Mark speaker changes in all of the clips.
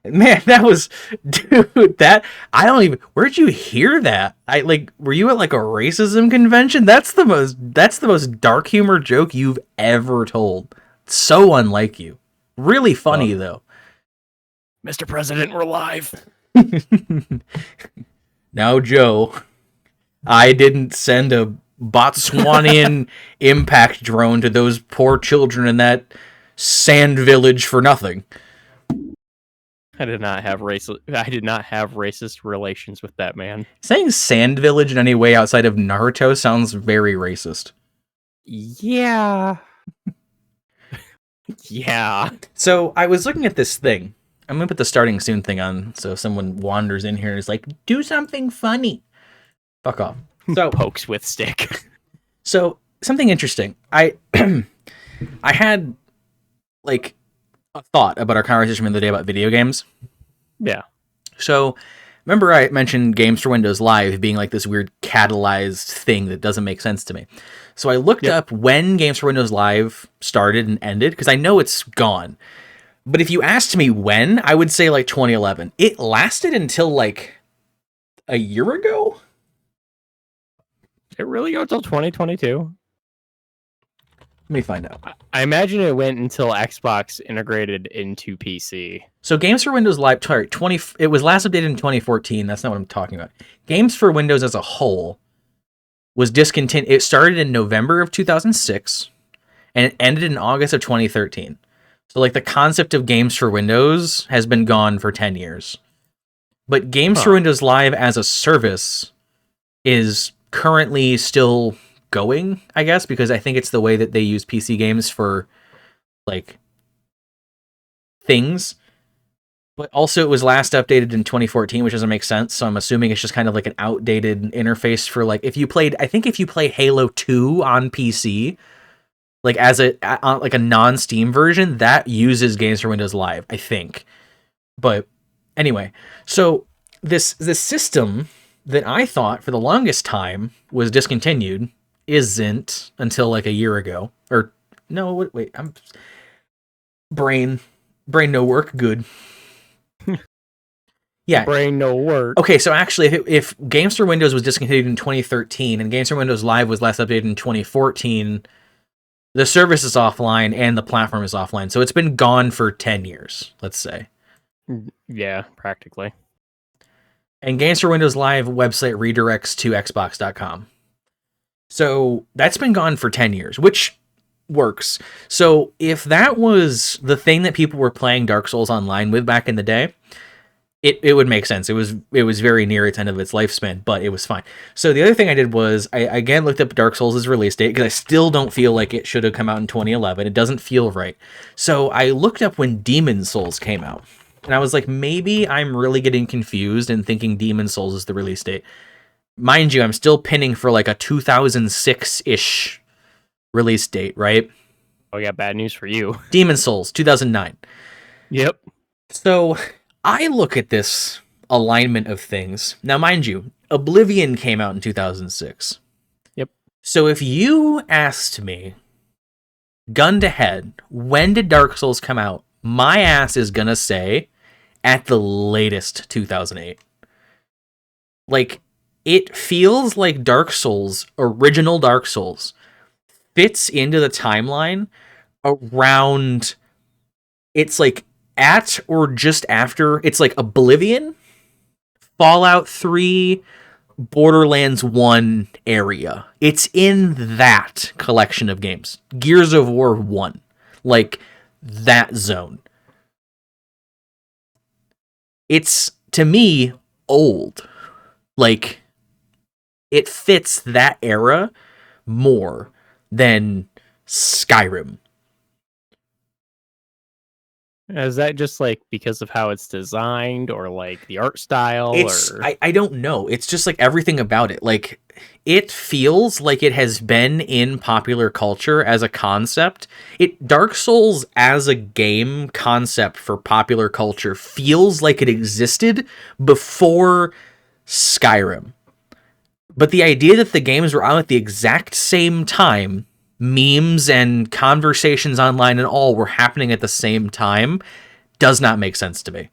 Speaker 1: Man, that was, dude, that, I don't even, where'd you hear that? Were you at like a racism convention? That's the most dark humor joke you've ever told. So unlike you. Really funny, though.
Speaker 2: Mr. President, we're live.
Speaker 1: Now, Joe, I didn't send a Botswanian impact drone to those poor children in that sand village for nothing.
Speaker 2: I did not have racist relations with that man.
Speaker 1: Saying sand village in any way outside of Naruto sounds very racist.
Speaker 2: Yeah. Yeah.
Speaker 1: So I was looking at this thing. I'm gonna put the starting soon thing on, so if someone wanders in here and is like, "Do something funny," fuck off. So
Speaker 2: Pokes with stick.
Speaker 1: So something interesting. I I had like a thought about our conversation the other day about video games.
Speaker 2: Yeah.
Speaker 1: So remember I mentioned Games for Windows Live being like this weird catalyzed thing that doesn't make sense to me. So I looked up when Games for Windows Live started and ended, because I know it's gone. But if you asked me when, I would say like 2011. It lasted until like a year ago.
Speaker 2: Did it really go until 2022?
Speaker 1: Let me find out.
Speaker 2: I imagine it went until Xbox integrated into PC.
Speaker 1: So Games for Windows Live, sorry, it was last updated in 2014. That's not what I'm talking about. Games for Windows as a whole was discontinued. It started in November of 2006 and it ended in August of 2013. So like the concept of Games for Windows has been gone for 10 years. But Games for Windows Live as a service is currently still going, I guess, because I think it's the way that they use PC games for like things. But also it was last updated in 2014, which doesn't make sense. So I'm assuming it's just kind of like an outdated interface for like if you play Halo 2 on PC, like as like a non-Steam version, that uses Games for Windows Live, I think. But anyway, so this system that I thought for the longest time was discontinued isn't until like a year ago. Or no, wait, I'm brain no work, good. Yeah.
Speaker 2: Brain no work.
Speaker 1: Okay, so actually if Games for Windows was discontinued in 2013 and Games for Windows Live was last updated in 2014, the service is offline and the platform is offline. So it's been gone for 10 years, let's say.
Speaker 2: Yeah, practically.
Speaker 1: And Games for Windows Live website redirects to xbox.com. So that's been gone for 10 years, which works. So if that was the thing that people were playing Dark Souls online with back in the day, it would make sense. It was very near its end of its lifespan, but it was fine. So the other thing I did was I again looked up Dark Souls' release date because I still don't feel like it should have come out in 2011. It doesn't feel right. So I looked up when Demon Souls came out. And I was like, maybe I'm really getting confused and thinking Demon Souls is the release date. Mind you, I'm still pinning for like a 2006-ish release date, right?
Speaker 2: Oh, yeah, bad news for you.
Speaker 1: Demon Souls, 2009.
Speaker 2: Yep.
Speaker 1: So I look at this alignment of things. Now, mind you, Oblivion came out in 2006.
Speaker 2: Yep.
Speaker 1: So if you asked me, gun to head, when did Dark Souls come out? My ass is gonna say at the latest 2008. Like, it feels like Dark Souls, original Dark Souls, fits into the timeline around, it's like at or just after, it's like Oblivion, Fallout 3, Borderlands 1 area. It's in that collection of games. Gears of War 1. Like, that zone. It's, to me, old. Like, it fits that era more than Skyrim.
Speaker 2: Is that just like because of how it's designed or like the art style?
Speaker 1: I don't know. It's just like everything about it. Like, it feels like it has been in popular culture as a concept. Dark Souls as a game concept for popular culture feels like it existed before Skyrim. But the idea that the games were out at the exact same time, memes and conversations online and all were happening at the same time, does not make sense to me.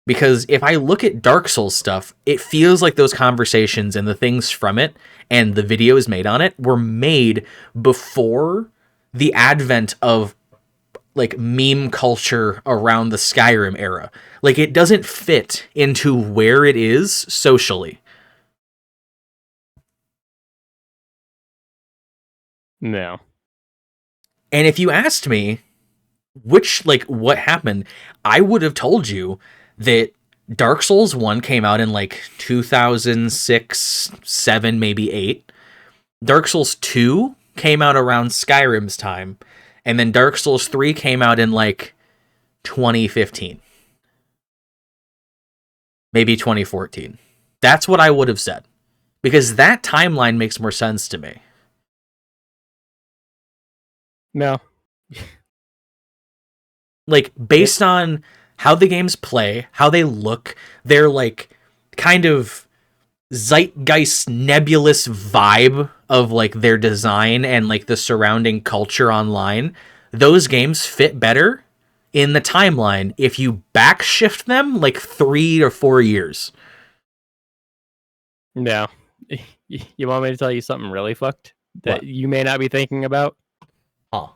Speaker 1: Because if I look at Dark Souls stuff, it feels like those conversations and the things from it and the videos made on it were made before the advent of like meme culture around the Skyrim era. Like it doesn't fit into where it is socially.
Speaker 2: No.
Speaker 1: And if you asked me which like what happened, I would have told you that Dark Souls 1 came out in like 2006, 7, maybe 8. Dark Souls 2 came out around Skyrim's time, and then Dark Souls 3 came out in like 2015. Maybe 2014. That's what I would have said. Because that timeline makes more sense to me.
Speaker 2: No.
Speaker 1: Like, based on how the games play, how they look, their, like, kind of zeitgeist nebulous vibe of, like, their design and, like, the surrounding culture online, those games fit better in the timeline if you backshift them, like, 3 or 4 years.
Speaker 2: No. You want me to tell you something really fucked that
Speaker 1: What?
Speaker 2: you may not be thinking about?
Speaker 1: Huh.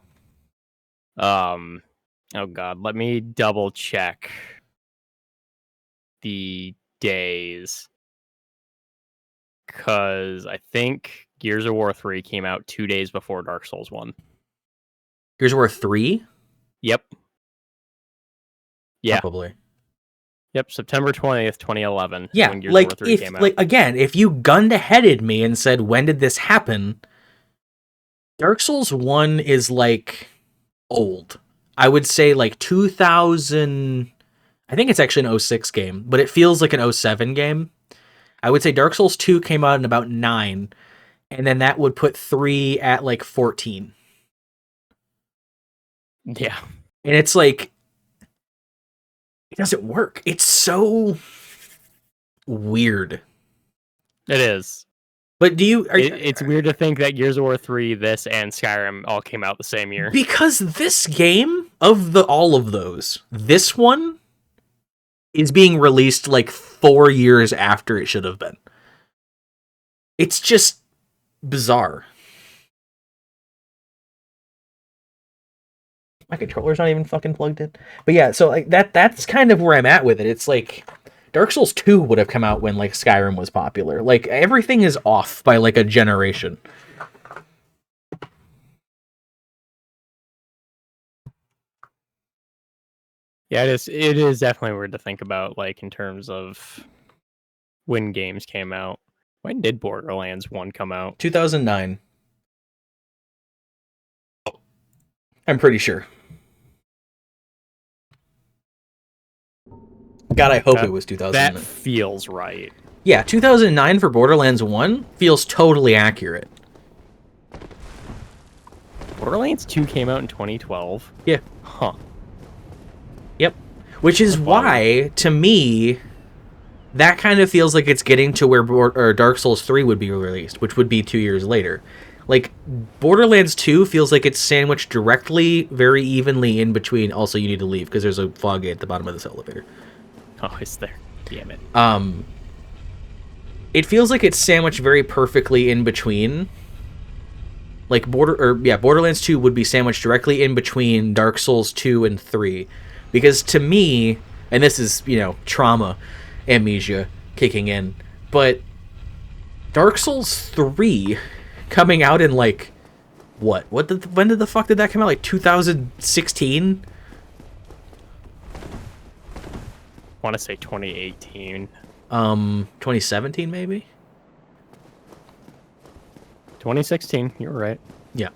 Speaker 2: Oh god, let me double check the days. Cause I think Gears of War 3 came out 2 days before Dark Souls 1.
Speaker 1: Gears of War 3?
Speaker 2: Yep. Yeah.
Speaker 1: Probably.
Speaker 2: Yep, September 20th, 2011
Speaker 1: Yeah,
Speaker 2: when Gears of
Speaker 1: like
Speaker 2: War 3 came out.
Speaker 1: like again, if you gunned-headed me and said when did this happen, Dark Souls 1 is like old. I would say like 2000. I think it's actually an 06 game, but it feels like an 07 game. I would say Dark Souls 2 came out in about 9, and then that would put 3 at like 14.
Speaker 2: Yeah.
Speaker 1: And it's like it doesn't work. It's so weird.
Speaker 2: It is.
Speaker 1: But do you
Speaker 2: It's weird to think that Gears of War 3, this, and Skyrim all came out the same year.
Speaker 1: Because this game of all of those, this one is being released like 4 years after it should have been. It's just bizarre. My controller's not even fucking plugged in. But yeah, so like that's kind of where I'm at with it. It's like Dark Souls 2 would have come out when like Skyrim was popular. Like everything is off by like a generation.
Speaker 2: Yeah, it is definitely weird to think about, like, in terms of when games came out. When did Borderlands 1 come out?
Speaker 1: 2009. I'm pretty sure. God, I hope it was 2009.
Speaker 2: That feels right.
Speaker 1: Yeah, 2009 for Borderlands 1 feels totally accurate.
Speaker 2: Borderlands 2 came out in 2012?
Speaker 1: Yeah.
Speaker 2: Huh.
Speaker 1: Yep. Which is why, to me, that kind of feels like it's getting to where Dark Souls 3 would be released, which would be 2 years later. Like, Borderlands 2 feels like it's sandwiched directly, very evenly in between. Also, you need to leave, because there's a fog gate at the bottom of this elevator.
Speaker 2: Oh, it's there. Damn it.
Speaker 1: It feels like it's sandwiched very perfectly in between. Like, Borderlands 2 would be sandwiched directly in between Dark Souls 2 and 3. Because to me, and this is, trauma, amnesia kicking in, but Dark Souls 3 coming out in like when did the fuck did that come out? Like 2016?
Speaker 2: I want to say 2018.
Speaker 1: 2017 maybe?
Speaker 2: 2016, you're right.
Speaker 1: Yeah.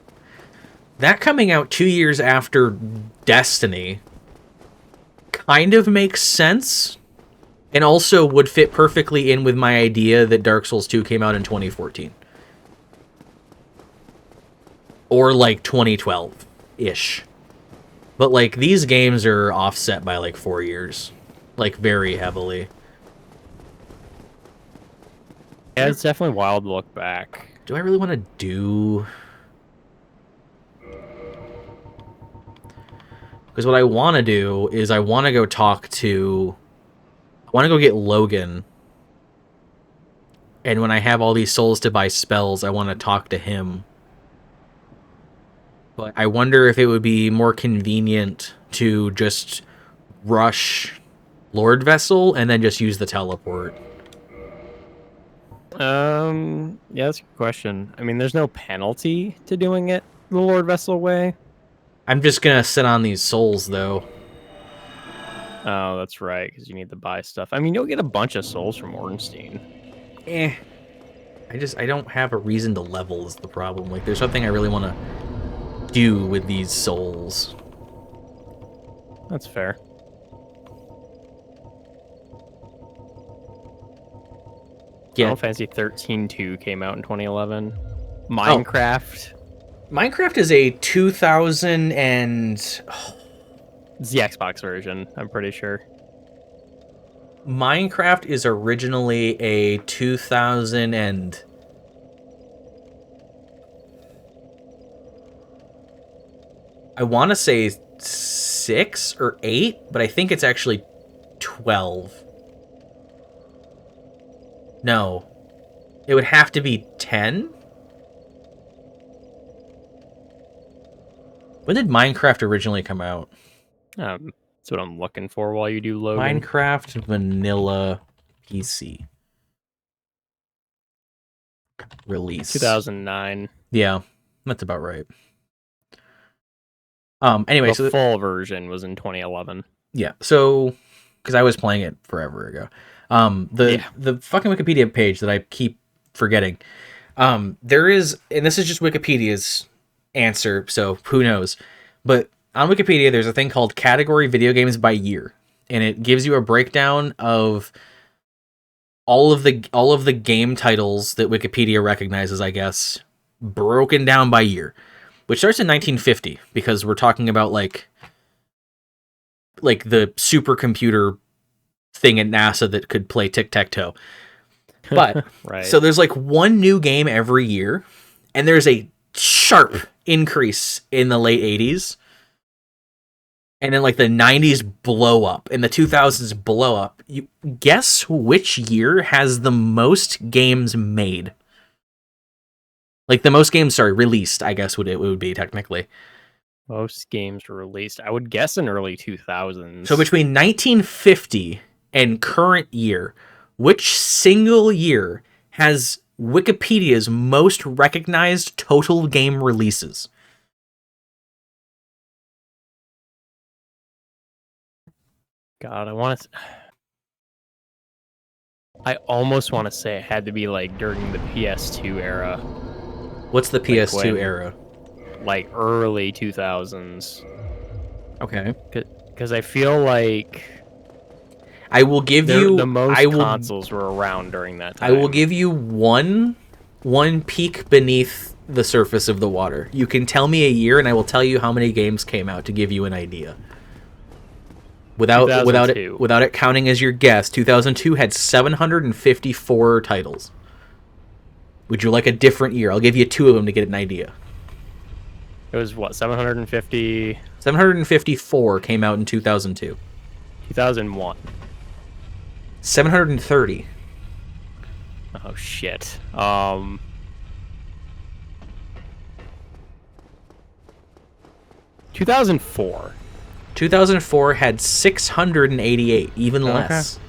Speaker 1: That coming out 2 years after Destiny kind of makes sense, and also would fit perfectly in with my idea that Dark Souls 2 came out in 2014. Or like 2012-ish. But like these games are offset by like 4 years. Like very heavily.
Speaker 2: Yeah, it's definitely wild to look back.
Speaker 1: Do I really want to do... Because what I want to do is I want to go talk to I want to go get Logan. And when I have all these souls to buy spells, I want to talk to him. But I wonder if it would be more convenient to just rush Lord Vessel and then just use the teleport.
Speaker 2: Yeah, that's a good question. I mean, there's no penalty to doing it the Lord Vessel way.
Speaker 1: I'm just gonna sit on these souls though.
Speaker 2: Oh, that's right, because you need to buy stuff. I mean, you'll get a bunch of souls from Ornstein.
Speaker 1: I don't have a reason to level is the problem. Like, there's something I really want to do with these souls.
Speaker 2: That's fair.
Speaker 1: Yeah.
Speaker 2: Final Fantasy 13-2 came out in 2011. Minecraft.
Speaker 1: Minecraft is a 2000 and...
Speaker 2: It's the Xbox version, I'm pretty sure.
Speaker 1: Minecraft is originally a 2000 and... I want to say 6 or 8, but I think it's actually 12. No. It would have to be 10? When did Minecraft originally come out?
Speaker 2: That's what I'm looking for while you do Logan.
Speaker 1: Minecraft Vanilla PC. Release.
Speaker 2: 2009.
Speaker 1: Yeah, that's about right. Anyway,
Speaker 2: The
Speaker 1: so
Speaker 2: full version was in 2011.
Speaker 1: Yeah, so because I was playing it forever ago. The fucking Wikipedia page that I keep forgetting. There is, and this is just Wikipedia's answer, so who knows? But on Wikipedia, there's a thing called category video games by year, and it gives you a breakdown of all of the game titles that Wikipedia recognizes, I guess, broken down by year, which starts in 1950 because we're talking about like the supercomputer thing at NASA that could play tic-tac-toe. But
Speaker 2: right.
Speaker 1: So there's like one new game every year, and there's a sharp increase in the late 80s. And then like the 90s blow up and the 2000s blow up. You guess which year has the most games made? Like the most games, released, I guess it would be technically.
Speaker 2: Most games were released. I would guess in early 2000s.
Speaker 1: So between 1950 and current year, which single year has Wikipedia's most recognized total game releases?
Speaker 2: God, I almost want to say it had to be like during the PS2 era.
Speaker 1: What's the PS2 era?
Speaker 2: Like early 2000s.
Speaker 1: Okay.
Speaker 2: Because I feel like
Speaker 1: I will give you
Speaker 2: the most consoles were around during that time.
Speaker 1: I will give you one peek beneath the surface of the water. You can tell me a year, and I will tell you how many games came out to give you an idea. Without it counting as your guess, 2002 had 754 titles. Would you like a different year? I'll give you 2 of them to get an idea.
Speaker 2: It was what, 750?
Speaker 1: 754 came out in 2002.
Speaker 2: 2001.
Speaker 1: 730.
Speaker 2: Oh shit. 2004.
Speaker 1: 2004 had 688, even less.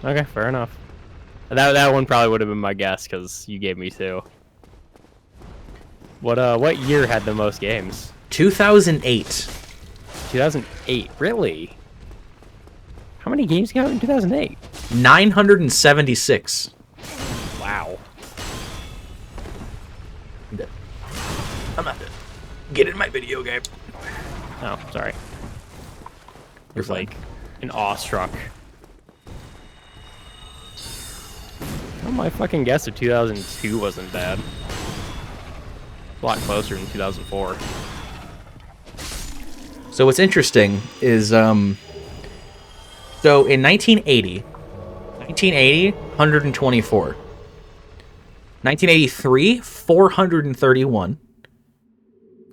Speaker 2: Okay, fair enough. That one probably would have been my guess because you gave me 2. What year had the most games?
Speaker 1: 2008.
Speaker 2: 2008. Really? How many games came out in 2008?
Speaker 1: 976.
Speaker 2: Wow.
Speaker 1: I'm not dead. Get in my video game.
Speaker 2: Oh, sorry.
Speaker 1: You're fine.
Speaker 2: Like an awestruck. Oh, my fucking guess of 2002 wasn't bad. A lot closer than 2004.
Speaker 1: So what's interesting is, so in 1980, 124. 1983, 431.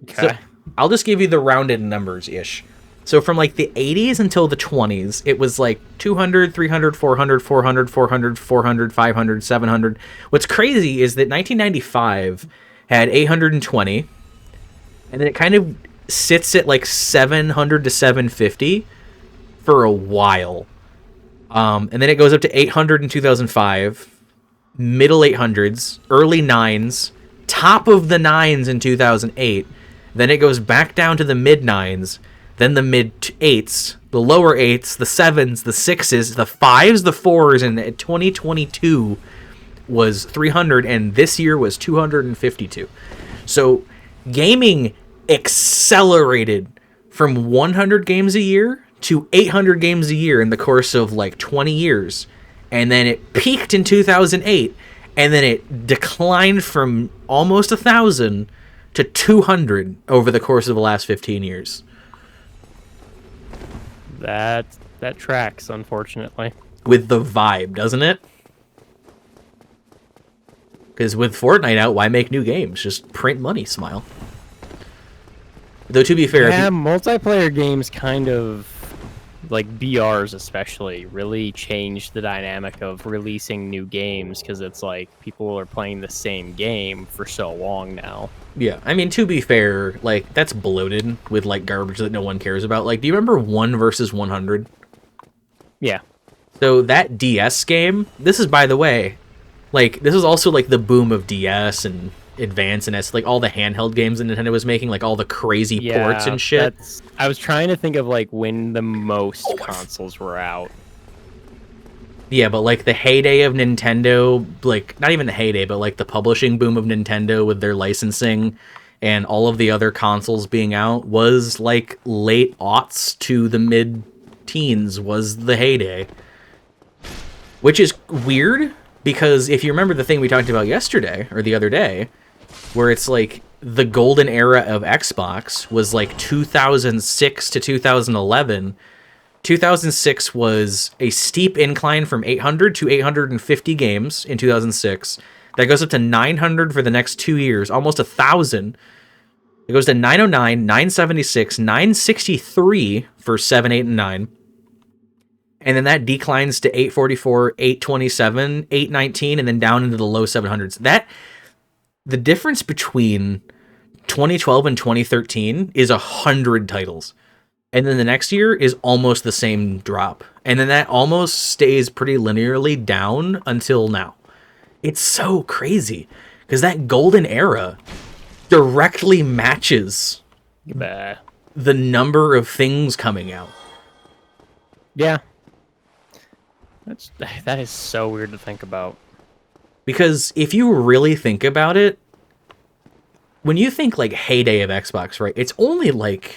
Speaker 2: Okay.
Speaker 1: So I'll just give you the rounded numbers-ish. So from like the 80s until the 20s, it was like 200, 300, 400, 400, 400, 400, 500, 700. What's crazy is that 1995 had 820, and then it kind of sits at like 700 to 750 for a while. And then it goes up to 800 in 2005, middle 800s, early 9s, top of the 9s in 2008. Then it goes back down to the mid 9s, then the mid 8s, the lower 8s, the 7s, the 6s, the 5s, the 4s, and 2022 was 300, and this year was 252. So gaming accelerated from 100 games a year to 800 games a year in the course of like 20 years. And then it peaked in 2008, and then it declined from almost 1,000 to 200 over the course of the last 15 years.
Speaker 2: That tracks, unfortunately.
Speaker 1: With the vibe, doesn't it? Because with Fortnite out, why make new games? Just print money, smile. Though, to be fair...
Speaker 2: Yeah, multiplayer games kind of, like BRs especially, really changed the dynamic of releasing new games, because it's like people are playing the same game for so long now.
Speaker 1: Yeah, I mean, to be fair, like, that's bloated with, like, garbage that no one cares about. Like, do you remember 1 versus 100?
Speaker 2: Yeah.
Speaker 1: So that DS game, this is, by the way, like, this is also, like, the boom of DS and Advance and like all the handheld games that Nintendo was making, like all the crazy ports and shit.
Speaker 2: I was trying to think of like when the most consoles were out.
Speaker 1: Yeah, but like the heyday of Nintendo, like not even the heyday, but like the publishing boom of Nintendo with their licensing and all of the other consoles being out was like late aughts to the mid teens was the heyday. Which is weird because if you remember the thing we talked about yesterday or the other day, where it's like the golden era of Xbox was like 2006 to 2011. 2006 was a steep incline from 800 to 850 games in 2006. That goes up to 900 for the next 2 years, almost 1,000. It goes to 909, 976, 963 for 7, 8, and 9. And then that declines to 844, 827, 819, and then down into the low 700s. The difference between 2012 and 2013 is 100 titles. And then the next year is almost the same drop. And then that almost stays pretty linearly down until now. It's so crazy. Because that golden era directly matches the number of things coming out.
Speaker 2: Yeah. That is so weird to think about.
Speaker 1: Because if you really think about it, when you think like heyday of Xbox, right, it's only like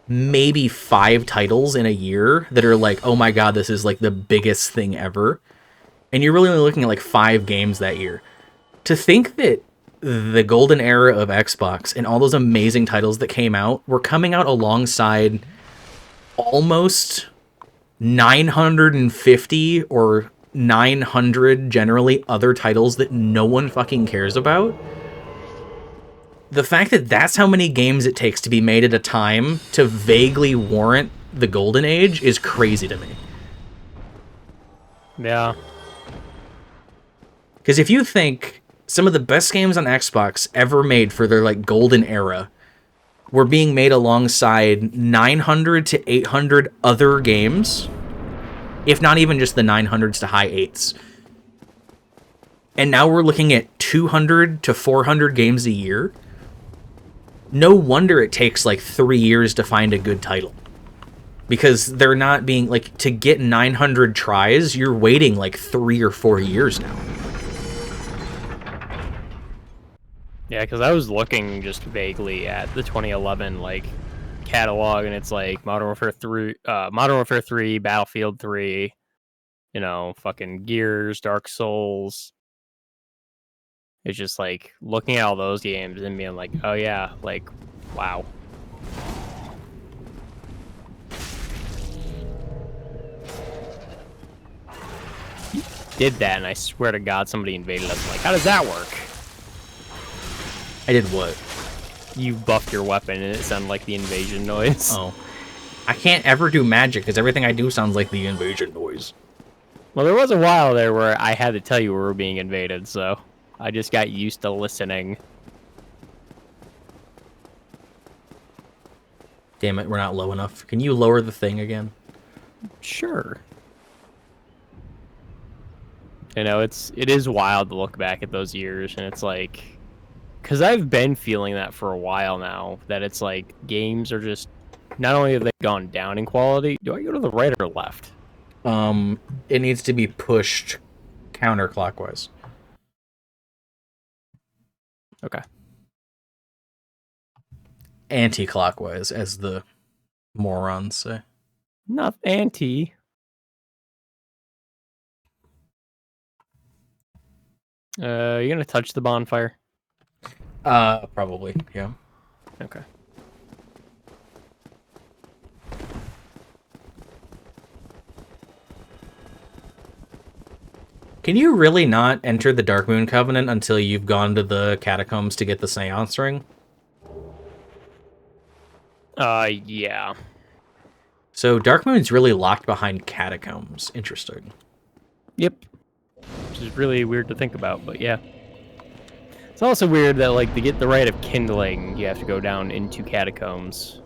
Speaker 1: maybe 5 titles in a year that are like, oh my god, this is like the biggest thing ever. And you're really only looking at like 5 games that year. To think that the golden era of Xbox and all those amazing titles that came out were coming out alongside almost 950 or 900 generally other titles that no one fucking cares about. The fact that that's how many games it takes to be made at a time to vaguely warrant the golden age is crazy to me.
Speaker 2: Yeah.
Speaker 1: Because if you think some of the best games on Xbox ever made for their like golden era were being made alongside 900 to 800 other games, if not even just the 900s to high 8s. And now we're looking at 200 to 400 games a year. No wonder it takes like 3 years to find a good title. Because they're not being, like, to get 900 tries, you're waiting like 3 or 4 years now.
Speaker 2: Yeah, because I was looking just vaguely at the 2011, like, catalog, and it's like Modern Warfare 3, Battlefield 3, you know, fucking Gears, Dark Souls. It's just like looking at all those games and being like, oh yeah, like, wow. You did that, and I swear to God, somebody invaded us. I'm like, how does that work?
Speaker 1: I did what?
Speaker 2: You buffed your weapon, and it sounded like the invasion noise.
Speaker 1: Oh. I can't ever do magic because everything I do sounds like the invasion noise.
Speaker 2: Well, there was a while there where I had to tell you we were being invaded, so I just got used to listening.
Speaker 1: Damn it, we're not low enough. Can you lower the thing again?
Speaker 2: Sure. You know, it is wild to look back at those years, and it's like, because I've been feeling that for a while now, that it's like games are just, not only have they gone down in quality, do I go to the right or left?
Speaker 1: It needs to be pushed counterclockwise.
Speaker 2: Okay.
Speaker 1: Anti-clockwise, as the morons say.
Speaker 2: Not anti. You gonna touch the bonfire?
Speaker 1: Probably, yeah.
Speaker 2: Okay.
Speaker 1: Can you really not enter the Darkmoon Covenant until you've gone to the catacombs to get the Seance Ring?
Speaker 2: Yeah.
Speaker 1: So Darkmoon's really locked behind catacombs. Interesting.
Speaker 2: Yep. Which is really weird to think about, but yeah. It's also weird that, like, to get the rite of kindling, you have to go down into catacombs.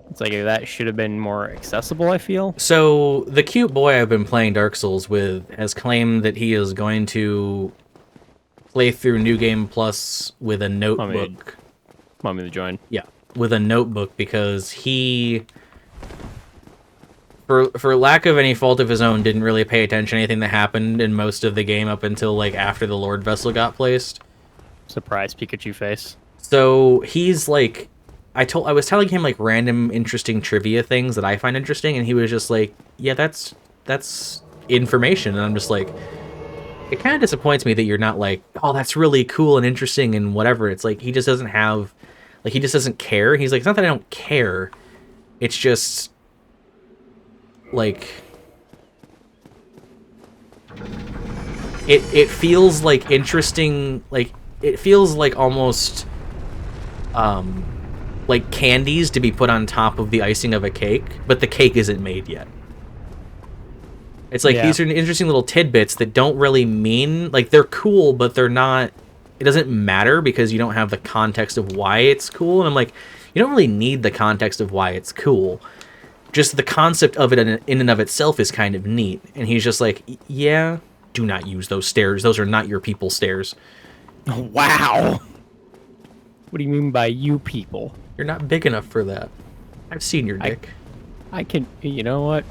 Speaker 2: It's like that should have been more accessible, I feel.
Speaker 1: So the cute boy I've been playing Dark Souls with has claimed that he is going to play through New Game Plus with a notebook.
Speaker 2: Want me to join?
Speaker 1: Yeah, with a notebook because he, for lack of any fault of his own, didn't really pay attention to anything that happened in most of the game up until like after the Lord Vessel got placed.
Speaker 2: Surprise Pikachu face.
Speaker 1: So he's like, I was telling him like random interesting trivia things that I find interesting, and he was just like, "Yeah, that's information." And I'm just like, it kind of disappoints me that you're not like, "Oh, that's really cool and interesting and whatever." It's like he just doesn't have, like he just doesn't care. He's like, it's not that I don't care, it's just like it feels like interesting, like it feels like almost like candies to be put on top of the icing of a cake, but the cake isn't made yet. It's like these are interesting little tidbits that don't really mean, like they're cool, but they're not, it doesn't matter because you don't have the context of why it's cool. And I'm like, you don't really need the context of why it's cool. Just the concept of it in and of itself is kind of neat. And he's just like, yeah, do not use those stairs. Those are not your people stairs.
Speaker 2: Wow. What do you mean by you people?
Speaker 1: You're not big enough for that. I've seen your dick.
Speaker 2: I can, you know what?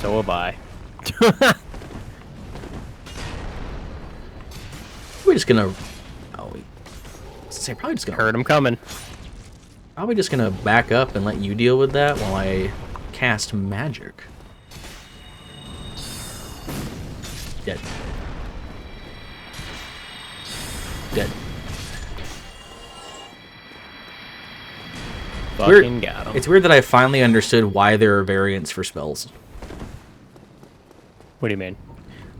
Speaker 2: So have I.
Speaker 1: We're just gonna, probably just gonna
Speaker 2: Heard him coming.
Speaker 1: Probably just gonna back up and let you deal with that while I cast magic. Dead. Dead.
Speaker 2: Fucking got him.
Speaker 1: It's weird that I finally understood why there are variants for spells.
Speaker 2: What do you mean?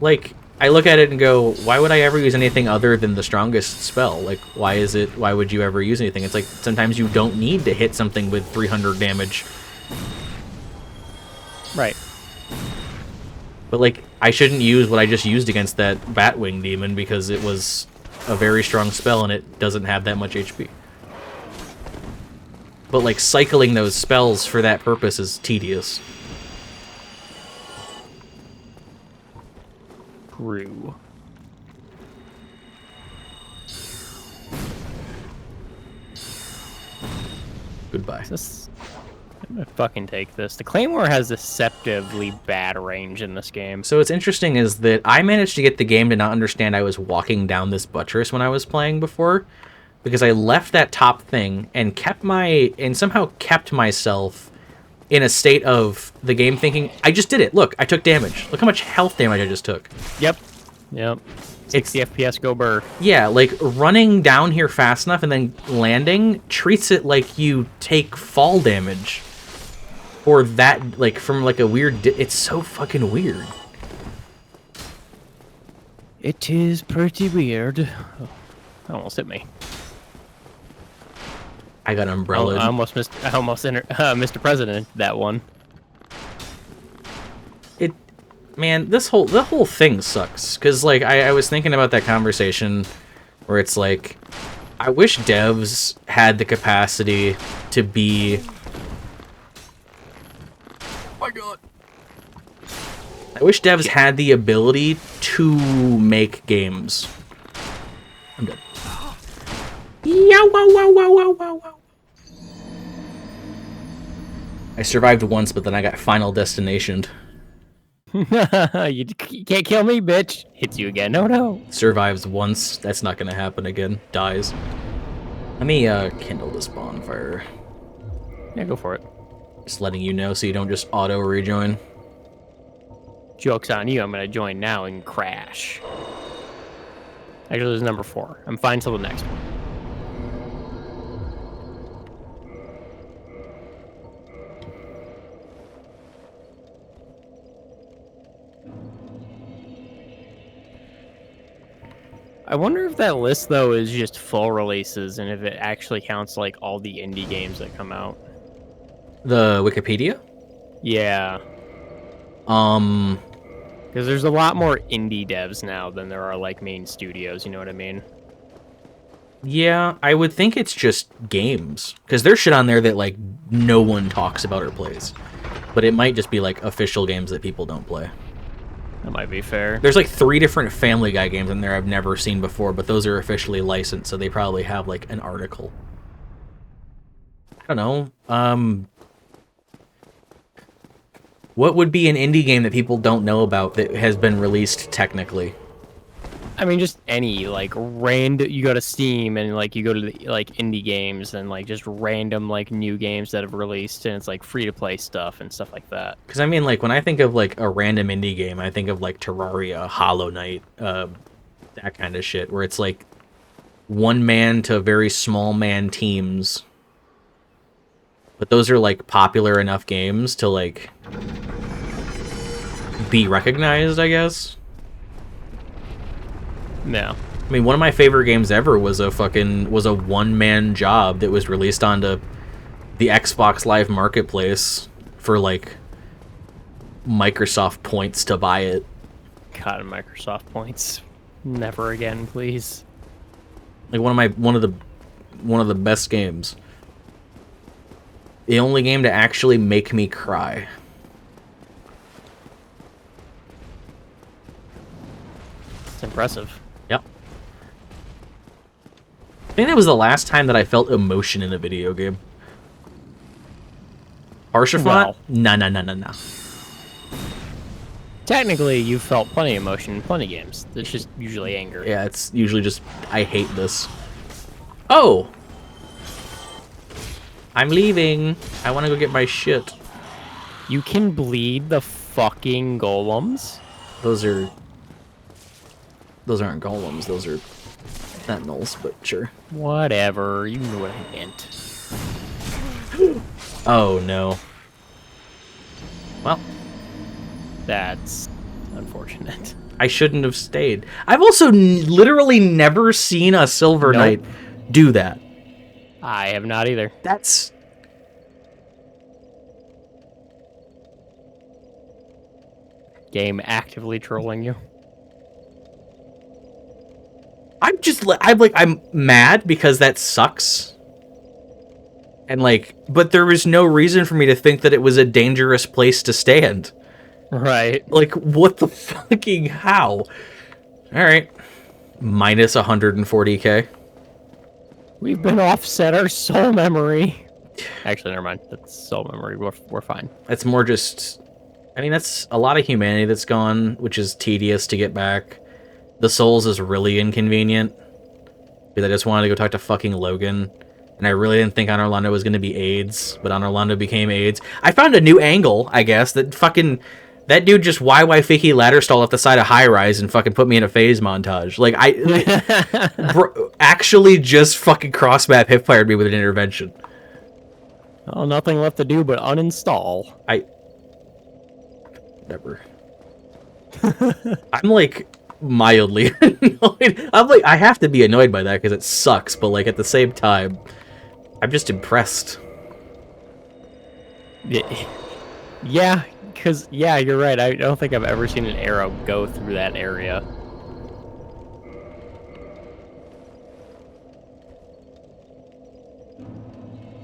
Speaker 1: Like, I look at it and go, why would I ever use anything other than the strongest spell? Like, why would you ever use anything? It's like, sometimes you don't need to hit something with 300 damage.
Speaker 2: Right.
Speaker 1: But, like, I shouldn't use what I just used against that Batwing demon because it was a very strong spell and it doesn't have that much HP. But, like, cycling those spells for that purpose is tedious.
Speaker 2: True.
Speaker 1: Goodbye.
Speaker 2: I'm gonna fucking take this. The Claymore has deceptively bad range in this game.
Speaker 1: So what's interesting is that I managed to get the game to not understand I was walking down this buttress when I was playing before, because I left that top thing and somehow kept myself in a state of the game thinking, I just did it. Look, I took damage. Look how much health damage I just took.
Speaker 2: Yep. 60 FPS go burr.
Speaker 1: Yeah, like running down here fast enough and then landing treats it like you take fall damage. Or that, like, from like a weird, it's so fucking weird.
Speaker 2: It is pretty weird. Oh, that almost hit me.
Speaker 1: I got
Speaker 2: I
Speaker 1: umbrella.
Speaker 2: almost Mr. President that one.
Speaker 1: It, man, the whole thing sucks. Cause like I was thinking about that conversation where it's like, I wish devs had the capacity to be. Oh my god. I wish devs had the ability to make games. I'm dead. Yeah, wow, wow, wow, wow, wow, wow. I survived once, but then I got Final Destinationed.
Speaker 2: You can't kill me, bitch. Hits you again. No.
Speaker 1: Survives once. That's not gonna happen again. Dies. Let me kindle this bonfire.
Speaker 2: Yeah, go for it.
Speaker 1: Just letting you know so you don't just auto rejoin.
Speaker 2: Joke's on you. I'm gonna join now and crash. Actually, this is number 4. I'm fine till the next one. I wonder if that list, though, is just full releases and if it actually counts, like, all the indie games that come out.
Speaker 1: The Wikipedia?
Speaker 2: Yeah. Because there's a lot more indie devs now than there are, like, main studios, you know what I mean?
Speaker 1: Yeah, I would think it's just games. Because there's shit on there that, like, no one talks about or plays. But it might just be, like, official games that people don't play.
Speaker 2: That might be fair.
Speaker 1: There's, like, 3 different Family Guy games in there I've never seen before, but those are officially licensed, so they probably have, like, an article. I don't know. What would be an indie game that people don't know about that has been released technically?
Speaker 2: I mean, just any, like, you go to Steam and, like, you go to, like, indie games and, like, just random, like, new games that have released and it's, like, free-to-play stuff and stuff like that.
Speaker 1: Because, I mean, like, when I think of, like, a random indie game, I think of, like, Terraria, Hollow Knight, that kind of shit, where it's, like, one-man to very small-man teams. But those are, like, popular enough games to, like, be recognized, I guess.
Speaker 2: No.
Speaker 1: I mean, one of my favorite games ever was a one-man job that was released onto the Xbox Live Marketplace for, like, Microsoft points to buy it.
Speaker 2: God, Microsoft points. Never again, please.
Speaker 1: Like, one of the best games. The only game to actually make me cry.
Speaker 2: It's impressive.
Speaker 1: Yep. I think that was the last time that I felt emotion in a video game. Harsha
Speaker 2: Wow.
Speaker 1: No.
Speaker 2: Technically, you've felt plenty of emotion in plenty of games. It's just usually anger.
Speaker 1: Yeah, it's usually just, I hate this. Oh! I'm leaving. I want to go get my shit.
Speaker 2: You can bleed the fucking golems?
Speaker 1: Those aren't golems, those are sentinels, but sure.
Speaker 2: Whatever, you knew what I meant.
Speaker 1: Oh, no. Well,
Speaker 2: That's unfortunate.
Speaker 1: I shouldn't have stayed. I've also literally never seen a Silver
Speaker 2: Nope.
Speaker 1: Knight do that.
Speaker 2: I have not either.
Speaker 1: That's...
Speaker 2: Game actively trolling you.
Speaker 1: I'm mad because that sucks. And, like, but there was no reason for me to think that it was a dangerous place to stand.
Speaker 2: Right.
Speaker 1: Like, what the fucking how? Alright. Minus 140k.
Speaker 2: We've been offset our soul memory. Actually, never mind. That's soul memory. We're fine.
Speaker 1: That's more just... I mean, that's a lot of humanity that's gone, which is tedious to get back. The Souls is really inconvenient. Because I just wanted to go talk to fucking Logan. And I really didn't think Honor Orlando was going to be AIDS, but Honor Orlando became AIDS. I found a new angle, I guess, that fucking... That dude just YY Ficky ladder stall at the side of High Rise and fucking put me in a phase montage. Like, actually just fucking cross-map hip-fired me with an intervention.
Speaker 2: Oh, nothing left to do but uninstall.
Speaker 1: Never. I'm, like, mildly annoyed. I'm like, I have to be annoyed by that because it sucks, but, like, at the same time, I'm just impressed.
Speaker 2: Yeah, because, yeah, you're right. I don't think I've ever seen an arrow go through that area.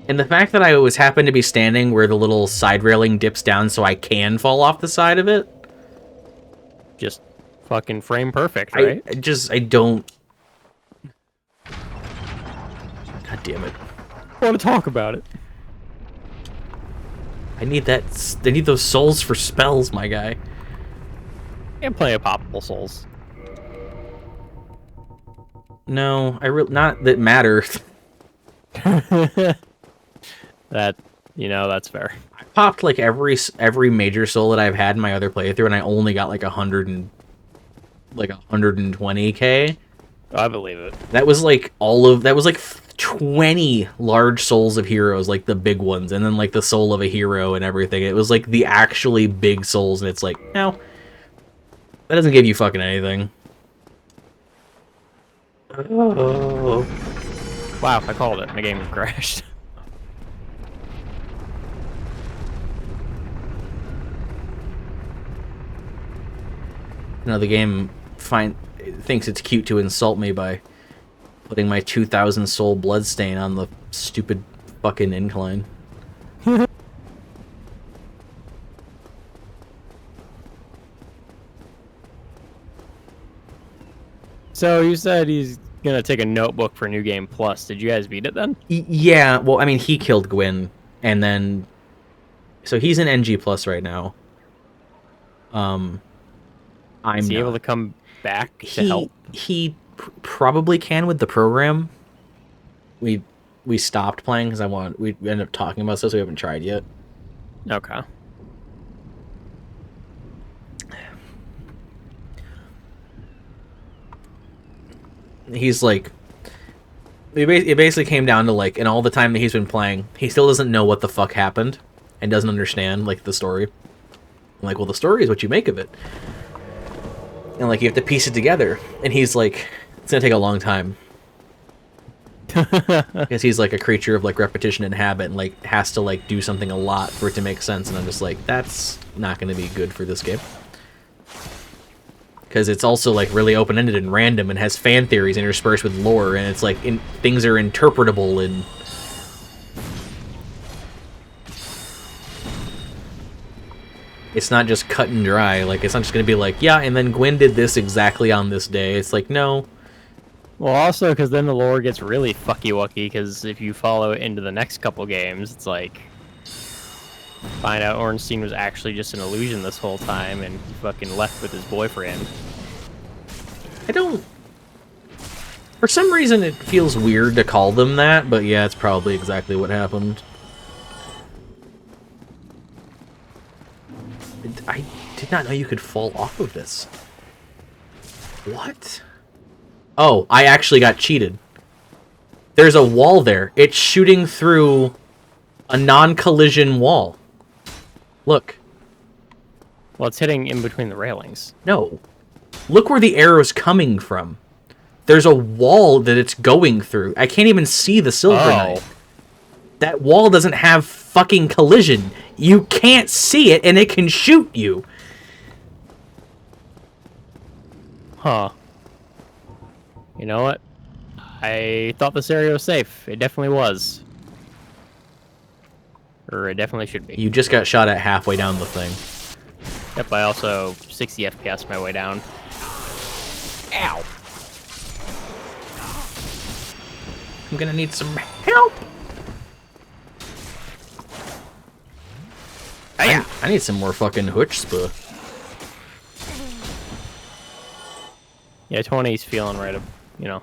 Speaker 1: And the fact that I always happen to be standing where the little side railing dips down so I can fall off the side of it.
Speaker 2: Just fucking frame perfect, right?
Speaker 1: I don't... God damn it.
Speaker 2: I want to talk about it.
Speaker 1: I need those souls for spells, my guy.
Speaker 2: And plenty of poppable souls.
Speaker 1: No, not that matter.
Speaker 2: That, that's fair.
Speaker 1: I popped like every major soul that I've had in my other playthrough, and I only got like 120k.
Speaker 2: I believe it.
Speaker 1: That was like 20 large souls of heroes, like the big ones, and then like the soul of a hero and everything. It was like the actually big souls, and it's like, no, that doesn't give you fucking anything. Oh.
Speaker 2: Wow, I called it. My game crashed.
Speaker 1: The game thinks it's cute to insult me by putting my 2,000 soul bloodstain on the stupid fucking incline.
Speaker 2: So you said he's gonna take a notebook for New Game Plus. Did you guys beat it then?
Speaker 1: Yeah, well, I mean, he killed Gwyn, and then... So he's in NG Plus right now. I'm
Speaker 2: Is he
Speaker 1: not.
Speaker 2: able to come back to help?
Speaker 1: He probably can with the program. We stopped playing because we ended up talking about stuff, so we haven't tried yet.
Speaker 2: Okay.
Speaker 1: He's like... It basically came down to, like, in all the time that he's been playing, he still doesn't know what the fuck happened and doesn't understand, like, the story. I'm like, well, the story is what you make of it. And, like, you have to piece it together. And he's like, it's gonna take a long time. Because he's, like, a creature of, like, repetition and habit and, like, has to, like, do something a lot for it to make sense. And I'm just like, that's not gonna be good for this game. Because it's also, like, really open-ended and random and has fan theories interspersed with lore, and it's, like, things are interpretable and... It's not just cut and dry. Like, it's not just going to be like, yeah, and then Gwyn did this exactly on this day. It's like, no.
Speaker 2: Well, also, because then the lore gets really fucky-wucky, because if you follow it into the next couple games, it's like... Find out Ornstein was actually just an illusion this whole time, and he fucking left with his boyfriend.
Speaker 1: I don't... For some reason, it feels weird to call them that, but yeah, it's probably exactly what happened. I did not know you could fall off of this. What? Oh, I actually got cheated. There's a wall there. It's shooting through a non-collision wall. Look.
Speaker 2: Well, it's hitting in between the railings.
Speaker 1: No. Look where the arrow's coming from. There's a wall that it's going through. I can't even see the Silver Knight. That wall doesn't have fucking collision. You can't see it, and it can shoot you.
Speaker 2: Huh. You know what? I thought this area was safe. It definitely was. Or it definitely should be.
Speaker 1: You just got shot at halfway down the thing.
Speaker 2: Yep, I also 60 FPS my way down. Ow!
Speaker 1: I'm gonna need some help. I need some more fucking chutzpah.
Speaker 2: Yeah, 20's feeling right,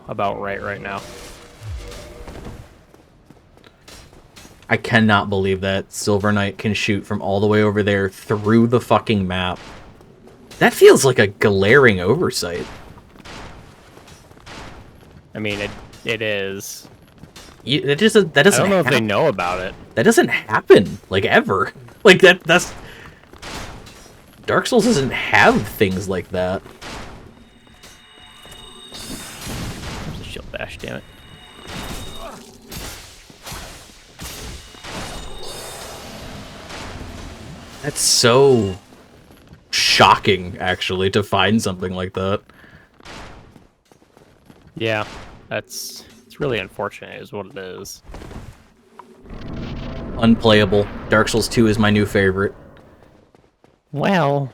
Speaker 2: about right now.
Speaker 1: I cannot believe that Silver Knight can shoot from all the way over there through the fucking map. That feels like a glaring oversight.
Speaker 2: I mean, it is.
Speaker 1: That doesn't. I
Speaker 2: don't know if they know about it.
Speaker 1: That doesn't happen, like, ever. Like, that's... Dark Souls doesn't have things like that.
Speaker 2: There's a shield bash, damn it.
Speaker 1: That's so shocking, actually, to find something like that.
Speaker 2: Yeah, it's really unfortunate is what it is.
Speaker 1: Unplayable. Dark Souls 2 is my new favorite.
Speaker 2: Well,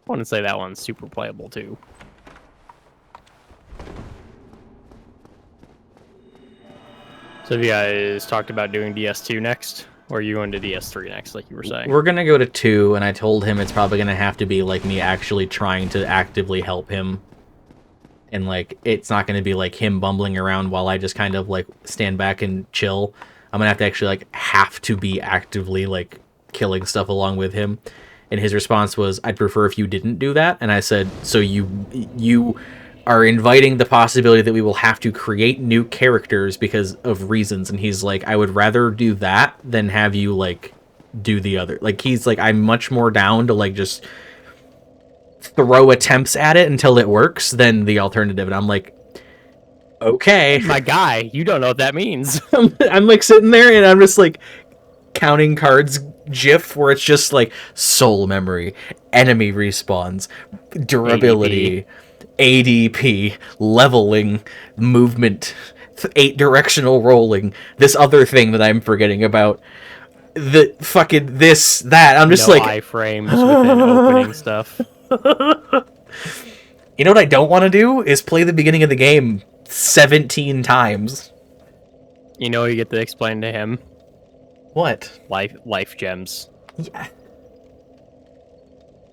Speaker 2: I wouldn't say that one's super playable too. So have you guys talked about doing DS2 next? Or are you going to DS3 next, like you were saying?
Speaker 1: We're gonna go to 2, and I told him it's probably gonna have to be, like, me actually trying to actively help him. And, like, it's not gonna be, like, him bumbling around while I just kind of, like, stand back and chill. I'm gonna have to actually, like, have to be actively, like, killing stuff along with him. And his response was, I'd prefer if you didn't do that. And I said, so you are inviting the possibility that we will have to create new characters because of reasons. And he's like, I would rather do that than have you, like, do the other. Like, he's like, I'm much more down to, like, just throw attempts at it until it works than the alternative. And I'm like, okay.
Speaker 2: My guy, you don't know what that means.
Speaker 1: I'm like sitting there and I'm just like counting cards GIF where it's just like soul memory, enemy respawns, durability, ADP, leveling, movement, 8 directional rolling, this other thing that I'm forgetting about. The fucking this, that. I'm just
Speaker 2: no
Speaker 1: like
Speaker 2: iframes within opening stuff.
Speaker 1: You know what I don't want to do is play the beginning of the game 17 times.
Speaker 2: You know, you get to explain to him
Speaker 1: What?
Speaker 2: life gems.
Speaker 1: Yeah.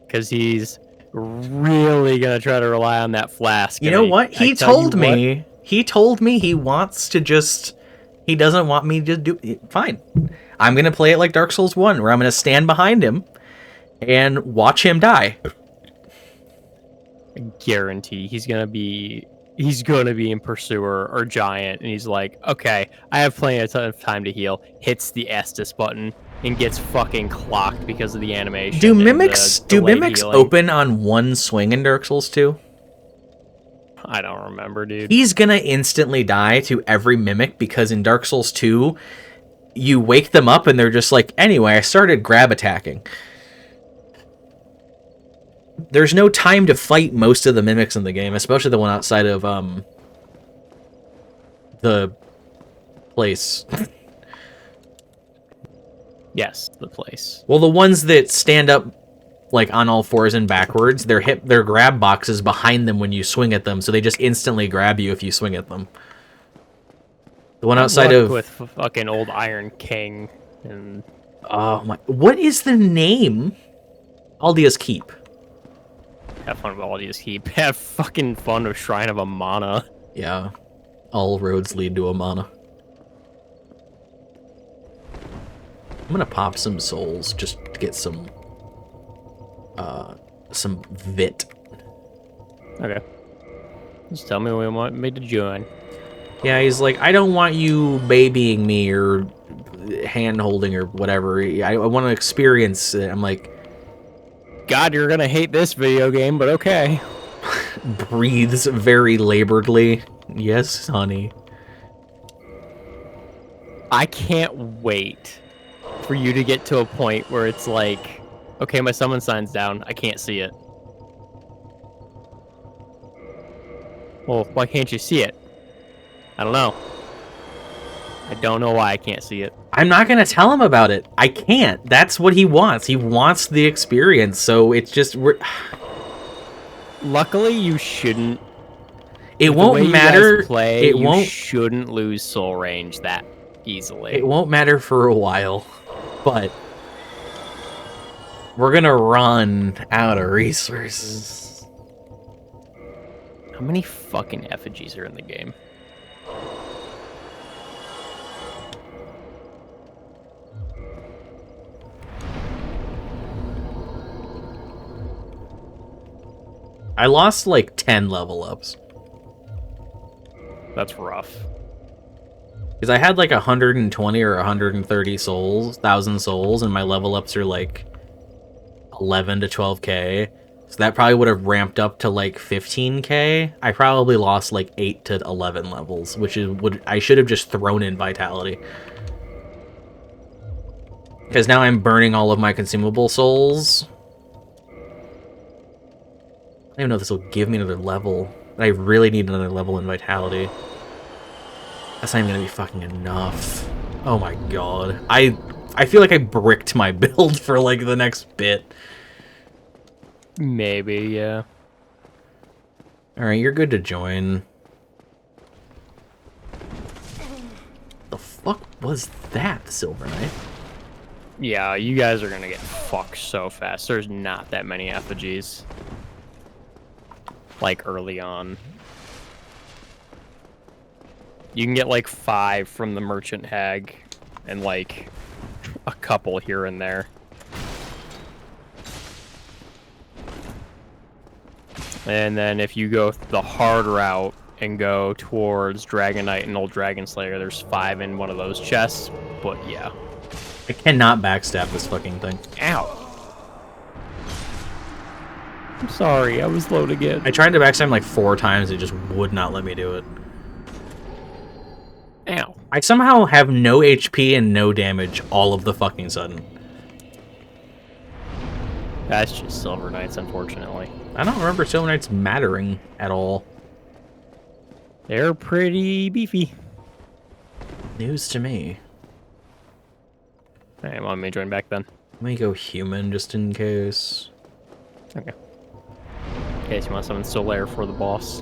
Speaker 2: Because he's really gonna try to rely on that flask.
Speaker 1: You know what? He told me he wants to just, he doesn't want me to do, fine. I'm going to play it like Dark Souls 1 where I'm going to stand behind him and watch him die.
Speaker 2: I guarantee he's gonna be in Pursuer or Giant, and he's like, okay, I have plenty of time to heal. Hits the Estus button and gets fucking clocked because of the animation.
Speaker 1: Do mimics open on one swing in Dark Souls 2?
Speaker 2: I don't remember, dude.
Speaker 1: He's gonna instantly die to every mimic because in Dark Souls 2, you wake them up and they're just like, anyway, I started grab attacking. There's no time to fight most of the mimics in the game, especially the one outside of the place.
Speaker 2: Yes, the place.
Speaker 1: Well, the ones that stand up like on all fours and backwards, their grab box is behind them when you swing at them, so they just instantly grab you if you swing at them. The one outside of
Speaker 2: with fucking old Iron King and
Speaker 1: oh my, what is the name? Aldia's Keep.
Speaker 2: have fun with Aldia's Keep. Have fucking fun with Shrine of Amana.
Speaker 1: Yeah, all roads lead to Amana. I'm gonna pop some souls just to get some vit.
Speaker 2: Okay. Just tell me when you want me to join.
Speaker 1: Yeah, he's like, I don't want you babying me or hand-holding or whatever. I want to experience it. I'm like...
Speaker 2: God, you're gonna hate this video game, but okay.
Speaker 1: Breathes very laboredly. Yes, honey.
Speaker 2: I can't wait for you to get to a point where it's like, okay, my summon sign's down. I can't see it. Well, why can't you see it? I don't know. I don't know why I can't see it.
Speaker 1: I'm not going to tell him about it. I can't. That's what he wants. He wants the experience, so it's just...
Speaker 2: Luckily, you shouldn't.
Speaker 1: It won't matter.
Speaker 2: You shouldn't lose soul range that easily.
Speaker 1: It won't matter for a while, but we're going to run out of resources.
Speaker 2: How many fucking effigies are in the game?
Speaker 1: I lost like 10 level ups.
Speaker 2: That's rough.
Speaker 1: Because I had like 120 or 130 souls, 1,000 souls, and my level ups are like 11 to 12k. So that probably would have ramped up to like 15k. I probably lost like 8 to 11 levels, which is I should have just thrown in vitality. Because now I'm burning all of my consumable souls. I don't even know if this will give me another level. I really need another level in Vitality. That's not even gonna be fucking enough. Oh my god. I feel like I bricked my build for, like, the next bit.
Speaker 2: Maybe, yeah.
Speaker 1: Alright, you're good to join. The fuck was that, Silver Knight?
Speaker 2: Yeah, you guys are gonna get fucked so fast. There's not that many effigies. Like, early on. You can get, like, 5 from the Merchant Hag, and, like, a couple here and there. And then if you go the hard route and go towards Dragon Knight and Old Dragon Slayer, there's 5 in one of those chests. But yeah.
Speaker 1: I cannot backstab this fucking thing.
Speaker 2: Ow. I'm sorry, I was low again.
Speaker 1: I tried to backstab him like 4 times, it just would not let me do it.
Speaker 2: Ow.
Speaker 1: I somehow have no HP and no damage all of the fucking sudden.
Speaker 2: That's just Silver Knights, unfortunately.
Speaker 1: I don't remember Silver Knights mattering at all.
Speaker 2: They're pretty beefy.
Speaker 1: News to me.
Speaker 2: Hey, want me to join back then?
Speaker 1: Let me go human just in case.
Speaker 2: Okay. In case you want someone still there for the boss.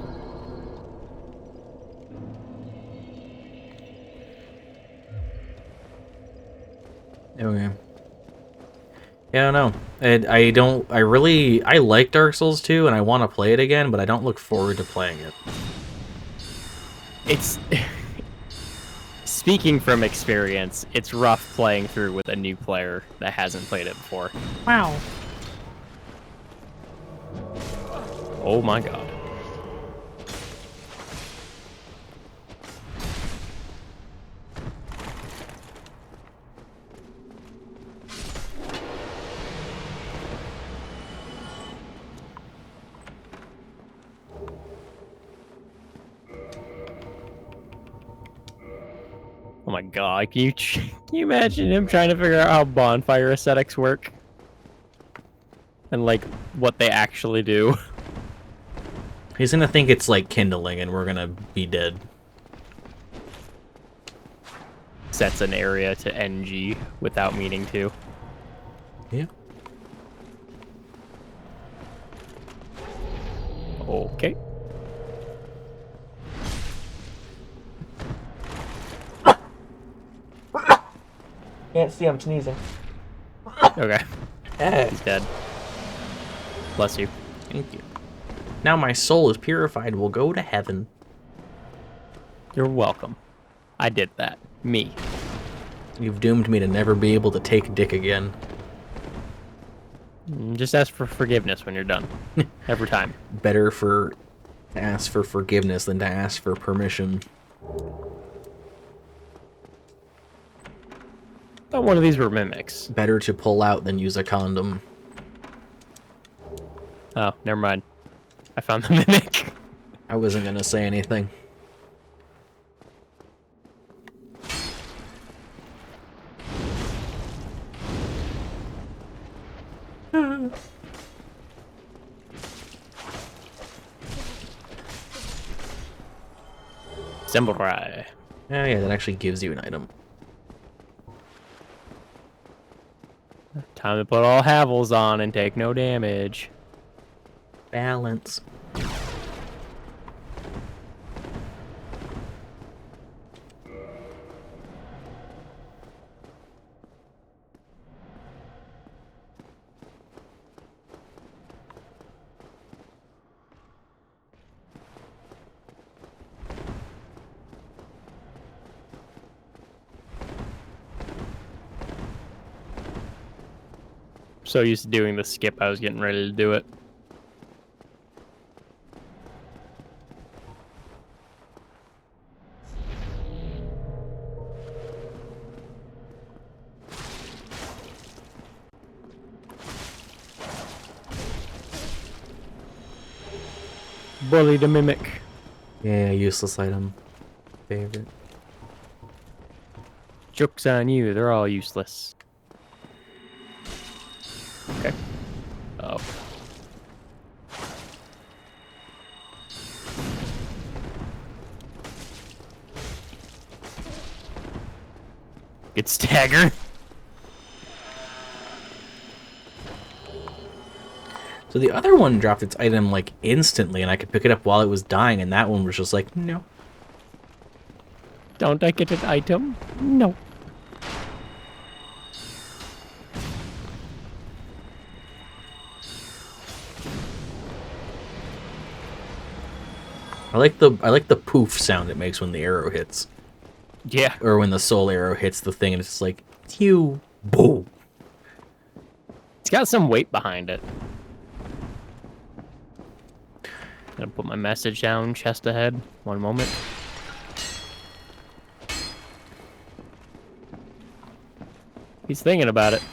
Speaker 1: Okay. Yeah, I don't know. I like Dark Souls 2 and I want to play it again, but I don't look forward to playing it.
Speaker 2: It's... Speaking from experience, it's rough playing through with a new player that hasn't played it before.
Speaker 1: Wow.
Speaker 2: Oh my god. Oh my god, can you imagine him trying to figure out how bonfire aesthetics work? And, like, what they actually do?
Speaker 1: He's gonna think it's like kindling and we're gonna be dead.
Speaker 2: Sets an area to NG without meaning to.
Speaker 1: Yeah.
Speaker 2: Okay.
Speaker 1: Can't see, I'm sneezing.
Speaker 2: Okay. He's dead. Bless you.
Speaker 1: Thank you. Now my soul is purified, we'll go to heaven.
Speaker 2: You're welcome. I did that. Me.
Speaker 1: You've doomed me to never be able to take dick again.
Speaker 2: Just ask for forgiveness when you're done. Every time.
Speaker 1: Better to ask for forgiveness than to ask for permission.
Speaker 2: Thought one of these were mimics.
Speaker 1: Better to pull out than use a condom.
Speaker 2: Oh, never mind. I found the mimic.
Speaker 1: I wasn't gonna say anything.
Speaker 2: Samurai.
Speaker 1: Oh yeah, that actually gives you an item.
Speaker 2: Time to put all Havels on and take no damage.
Speaker 1: Balance.
Speaker 2: So used to doing the skip, I was getting ready to do it. Bully the mimic.
Speaker 1: Yeah, useless item. Favorite.
Speaker 2: Joke's on you, they're all useless. Get staggered.
Speaker 1: So the other one dropped its item like instantly, and I could pick it up while it was dying, and that one was just like, no.
Speaker 2: Don't I get an item? No.
Speaker 1: I like the poof sound it makes when the arrow hits.
Speaker 2: Yeah.
Speaker 1: Or when the soul arrow hits the thing and it's just like, pew, boom.
Speaker 2: It's got some weight behind it. Gonna put my message down, chest ahead. One moment. He's thinking about it.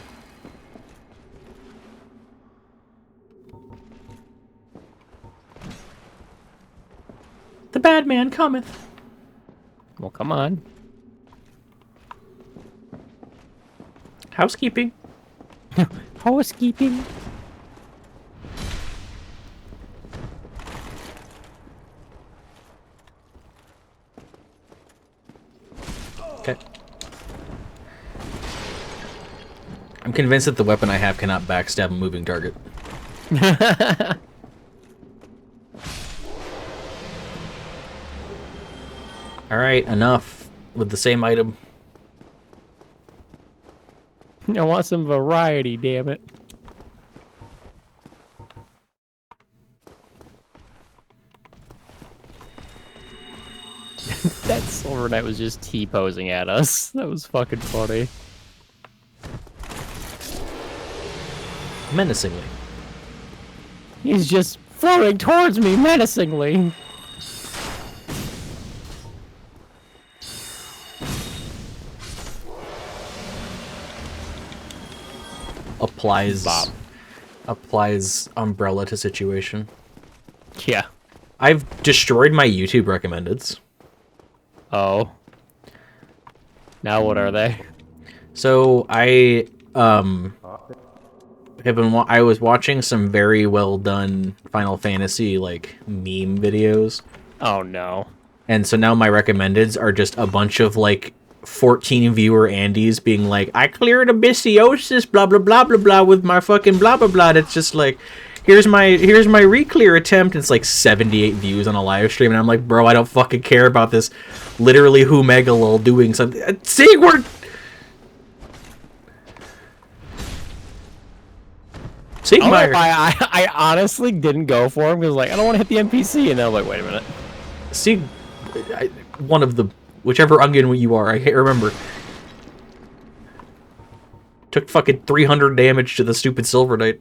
Speaker 1: The bad man cometh.
Speaker 2: Well, come on.
Speaker 1: Housekeeping.
Speaker 2: Housekeeping.
Speaker 1: Okay. I'm convinced that the weapon I have cannot backstab a moving target. Alright, enough with the same item.
Speaker 2: I want some variety, damn it. That Silver Knight was just T-posing at us. That was fucking funny.
Speaker 1: Menacingly.
Speaker 2: He's just floating towards me menacingly.
Speaker 1: Applies umbrella to situation.
Speaker 2: Yeah.
Speaker 1: I've destroyed my YouTube recommendeds.
Speaker 2: Oh. Now what are they?
Speaker 1: So I I was watching some very well done Final Fantasy like meme videos.
Speaker 2: Oh no.
Speaker 1: And so now my recommendeds are just a bunch of like 14 viewer Andys being like, I cleared Abyssiosis, blah blah blah blah blah with my fucking blah blah blah. It's just like, here's my re-clear attempt. It's like 78 views on a live stream, and I'm like, bro, I don't fucking care about this. Literally, who Megalol doing something? Sigurd. Sigmar.
Speaker 2: I honestly didn't go for him because like I don't want to hit the NPC, and then I'm like, wait a minute.
Speaker 1: One of the whichever onion you are, I can't remember. Took fucking 300 damage to the stupid Silver Knight.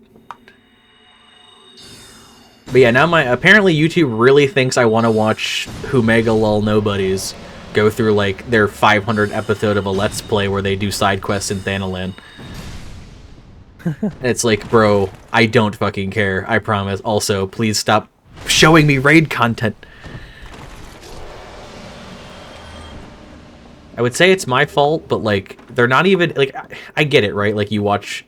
Speaker 1: But yeah, now apparently YouTube really thinks I want to watch Humega Lol Nobodies go through like their 500 episode of a Let's Play where they do side quests in Thanalan. It's like, bro, I don't fucking care, I promise. Also, please stop showing me raid content. I would say it's my fault, but like they're not even like I get it, right? Like you watch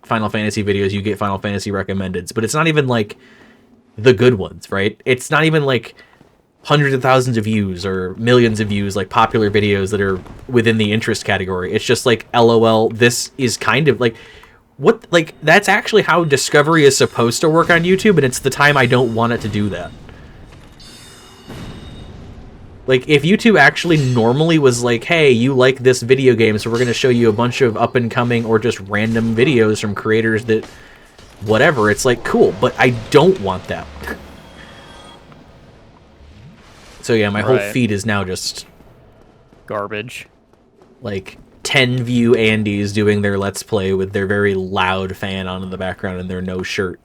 Speaker 1: Final Fantasy videos, you get Final Fantasy recommendeds, but it's not even like the good ones, right? It's not even like hundreds of thousands of views or millions of views, like popular videos that are within the interest category. It's just like, LOL, this is kind of like what, like that's actually how discovery is supposed to work on YouTube, and it's the time I don't want it to do that. Like, if YouTube actually normally was like, hey, you like this video game, so we're going to show you a bunch of up-and-coming or just random videos from creators that... whatever, it's like, cool, but I don't want that. So yeah, my whole feed is now just...
Speaker 2: garbage.
Speaker 1: Like, 10-view Andys doing their Let's Play with their very loud fan on in the background and their no shirt.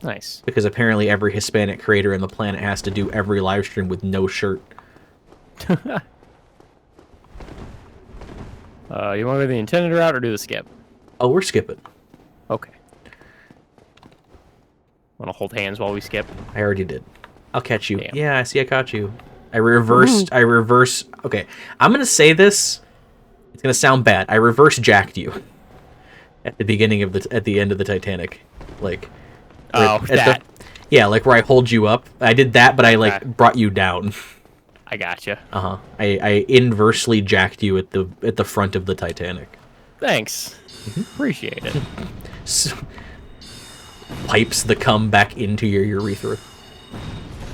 Speaker 2: Nice.
Speaker 1: Because apparently every Hispanic creator on the planet has to do every live stream with no shirt.
Speaker 2: You want to go the intended route or do the skip?
Speaker 1: Oh, we're skipping.
Speaker 2: Okay. Want to hold hands while we skip?
Speaker 1: I already did. I'll catch you.
Speaker 2: Damn.
Speaker 1: Yeah, I see I caught you. I reversed. Okay, I'm going to say this. It's going to sound bad. I reverse jacked you. At the beginning of at the end of the Titanic. Like...
Speaker 2: Oh, that.
Speaker 1: yeah, like where I hold you up. I did that, but I like brought you down.
Speaker 2: I gotcha.
Speaker 1: I inversely jacked you at the front of the Titanic.
Speaker 2: Thanks. Appreciate it.
Speaker 1: Pipes the cum back into your urethra.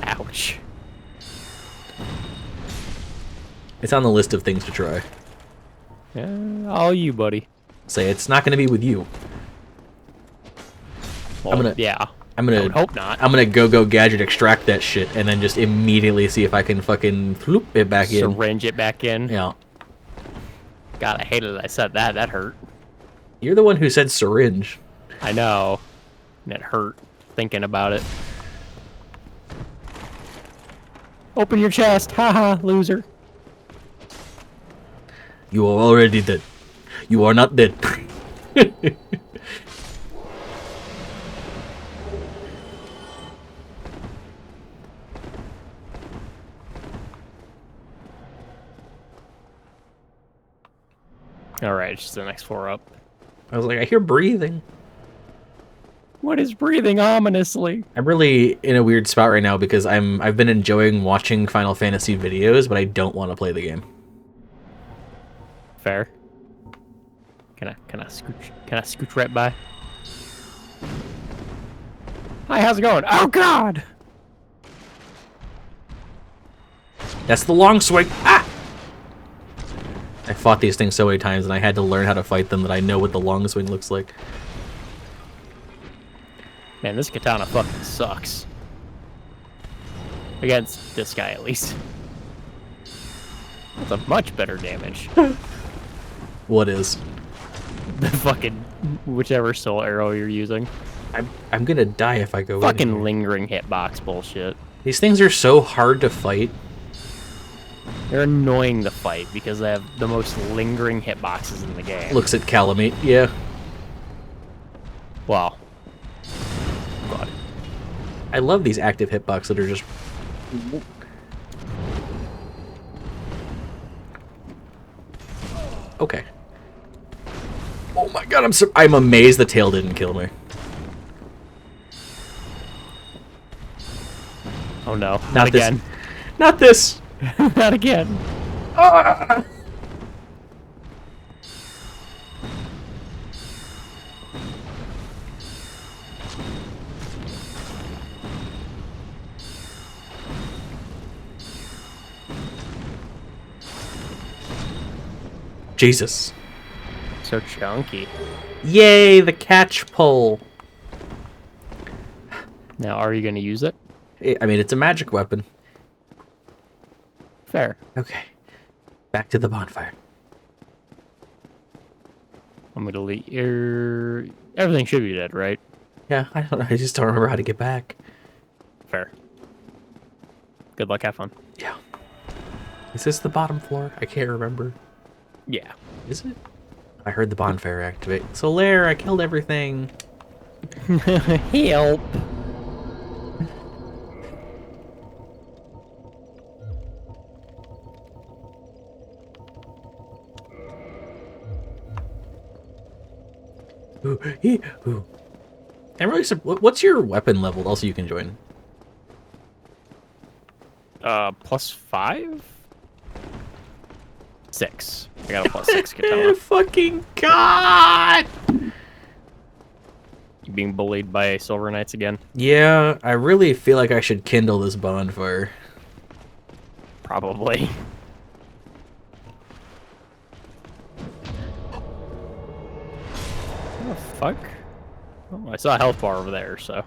Speaker 2: Ouch.
Speaker 1: It's on the list of things to try.
Speaker 2: Yeah, all you, buddy.
Speaker 1: Say it's not going to be with you.
Speaker 2: Well,
Speaker 1: I'm
Speaker 2: I would hope not.
Speaker 1: I'm gonna go gadget extract that shit and then just immediately see if I can fucking floop it back in.
Speaker 2: Syringe it back in.
Speaker 1: Yeah.
Speaker 2: God, I hated it. I said that. That hurt.
Speaker 1: You're the one who said syringe.
Speaker 2: I know. And it hurt thinking about it. Open your chest. Haha, loser.
Speaker 1: You are already dead. You are not dead.
Speaker 2: Alright, just the next floor up.
Speaker 1: I was like, I hear breathing.
Speaker 2: What is breathing ominously?
Speaker 1: I'm really in a weird spot right now because I've been enjoying watching Final Fantasy videos, but I don't want to play the game.
Speaker 2: Fair. Can I scooch right by? Hi, how's it going? Oh god!
Speaker 1: That's the long swing. Ah! I fought these things so many times and I had to learn how to fight them that I know what the long swing looks like.
Speaker 2: Man, this katana fucking sucks. Against this guy, at least. That's a much better damage.
Speaker 1: What is?
Speaker 2: The fucking whichever soul arrow you're using.
Speaker 1: I'm gonna die if I go in
Speaker 2: Fucking
Speaker 1: here.
Speaker 2: lingering hitbox bullshit.
Speaker 1: These things are so hard to fight.
Speaker 2: They're annoying to fight because they have the most lingering hitboxes in the game.
Speaker 1: Looks at Calamite, yeah.
Speaker 2: Wow. God.
Speaker 1: I love these active hitboxes that are just... Okay. Oh my god, I'm amazed the tail didn't kill me.
Speaker 2: Oh no,
Speaker 1: Not
Speaker 2: not
Speaker 1: this.
Speaker 2: again.
Speaker 1: Not this!
Speaker 2: Not again.
Speaker 1: Ah! Jesus.
Speaker 2: So chunky.
Speaker 1: Yay, the catch pole.
Speaker 2: Now, are you going to use it?
Speaker 1: I mean, it's a magic weapon.
Speaker 2: Fair.
Speaker 1: Okay. Back to the bonfire.
Speaker 2: I'm going to delete your... Everything should be dead, right?
Speaker 1: Yeah, I don't know. I just don't remember how to get back.
Speaker 2: Fair. Good luck, have fun.
Speaker 1: Yeah. Is this the bottom floor? I can't remember.
Speaker 2: Yeah.
Speaker 1: Is it? I heard the bonfire activate. Solaire, I killed everything.
Speaker 2: Help.
Speaker 1: Ooh, ooh. I'm really what's your weapon level? Also, you can join.
Speaker 2: +5? 6. I got a +6 katana.
Speaker 1: Fucking god!
Speaker 2: You being bullied by Silver Knights again?
Speaker 1: Yeah, I really feel like I should kindle this bonfire.
Speaker 2: Probably. What the fuck? Oh, I saw a health bar over there, so I'm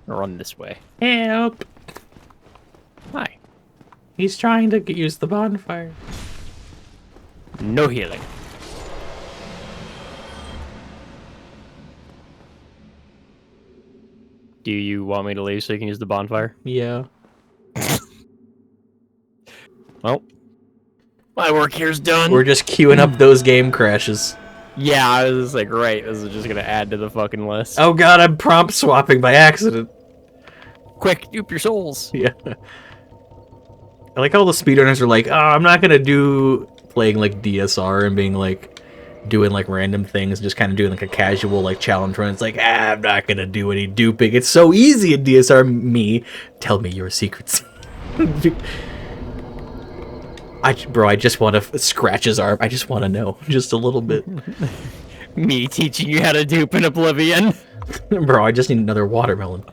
Speaker 2: gonna run this way.
Speaker 1: Help!
Speaker 2: Hi.
Speaker 1: He's trying to use the bonfire.
Speaker 2: No healing. Do you want me to leave so you can use the bonfire?
Speaker 1: Yeah.
Speaker 2: Well, my work here's done.
Speaker 1: We're just queuing up those game crashes.
Speaker 2: Yeah, I was just like, right, this is just gonna add to the fucking list.
Speaker 1: Oh god, I'm prompt swapping by accident.
Speaker 2: Quick, dupe your souls.
Speaker 1: Yeah. I like how all the speedrunners are like, oh, I'm not gonna do playing like DSR and being like doing like random things, just kind of doing like a casual like challenge run. It's like, I'm not gonna do any duping. It's so easy in DSR. Me, tell me your secrets. Bro, I just want to scratch his arm. I just want to know, just a little bit.
Speaker 2: Me teaching you how to dupe in Oblivion.
Speaker 1: Bro, I just need another watermelon.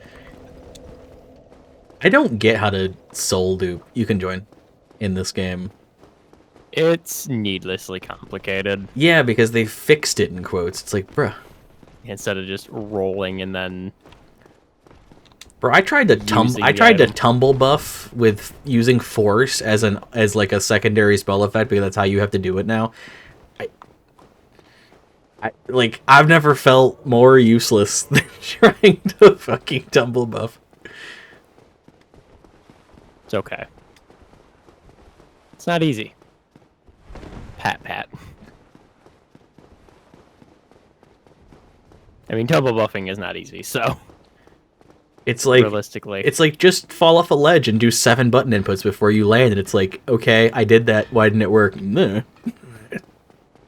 Speaker 1: I don't get how to soul dupe. You can join in this game.
Speaker 2: It's needlessly complicated.
Speaker 1: Yeah, because they fixed it in quotes. It's like, bruh.
Speaker 2: Instead of just rolling and then...
Speaker 1: Bro, I tried to tumble buff with using force as like a secondary spell effect because that's how you have to do it now. I've never felt more useless than trying to fucking tumble buff.
Speaker 2: It's okay. It's not easy. Pat. I mean, tumble buffing is not easy, so...
Speaker 1: It's like,
Speaker 2: realistically.
Speaker 1: it's like just fall off a ledge and do 7 button inputs before you land, and it's like, okay, I did that. Why didn't it work? Nah.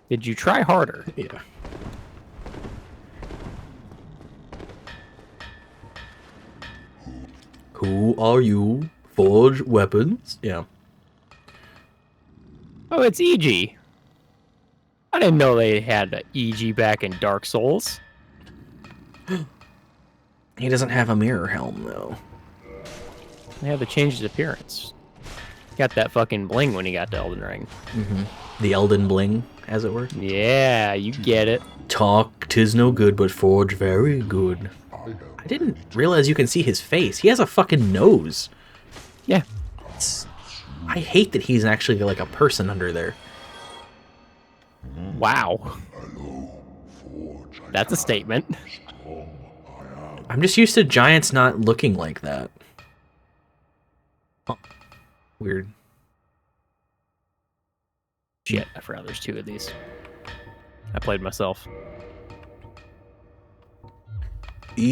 Speaker 2: Did you try harder?
Speaker 1: Yeah. Who are you? Forge weapons? Yeah.
Speaker 2: Oh, it's EG. I didn't know they had EG back in Dark Souls.
Speaker 1: He doesn't have a mirror helm, though.
Speaker 2: They had to change his appearance. Got that fucking bling when he got to Elden Ring.
Speaker 1: Mm-hmm. The Elden Bling, as it were.
Speaker 2: Yeah, you get it.
Speaker 1: Talk, 'tis no good, but Forge very good. I didn't realize you can see his face. He has a fucking nose.
Speaker 2: Yeah.
Speaker 1: I hate that he's actually like a person under there.
Speaker 2: Wow. That's a statement.
Speaker 1: I'm just used to giants not looking like that. Huh. Weird.
Speaker 2: Shit, I forgot there's 2 of these. I played myself.
Speaker 1: Did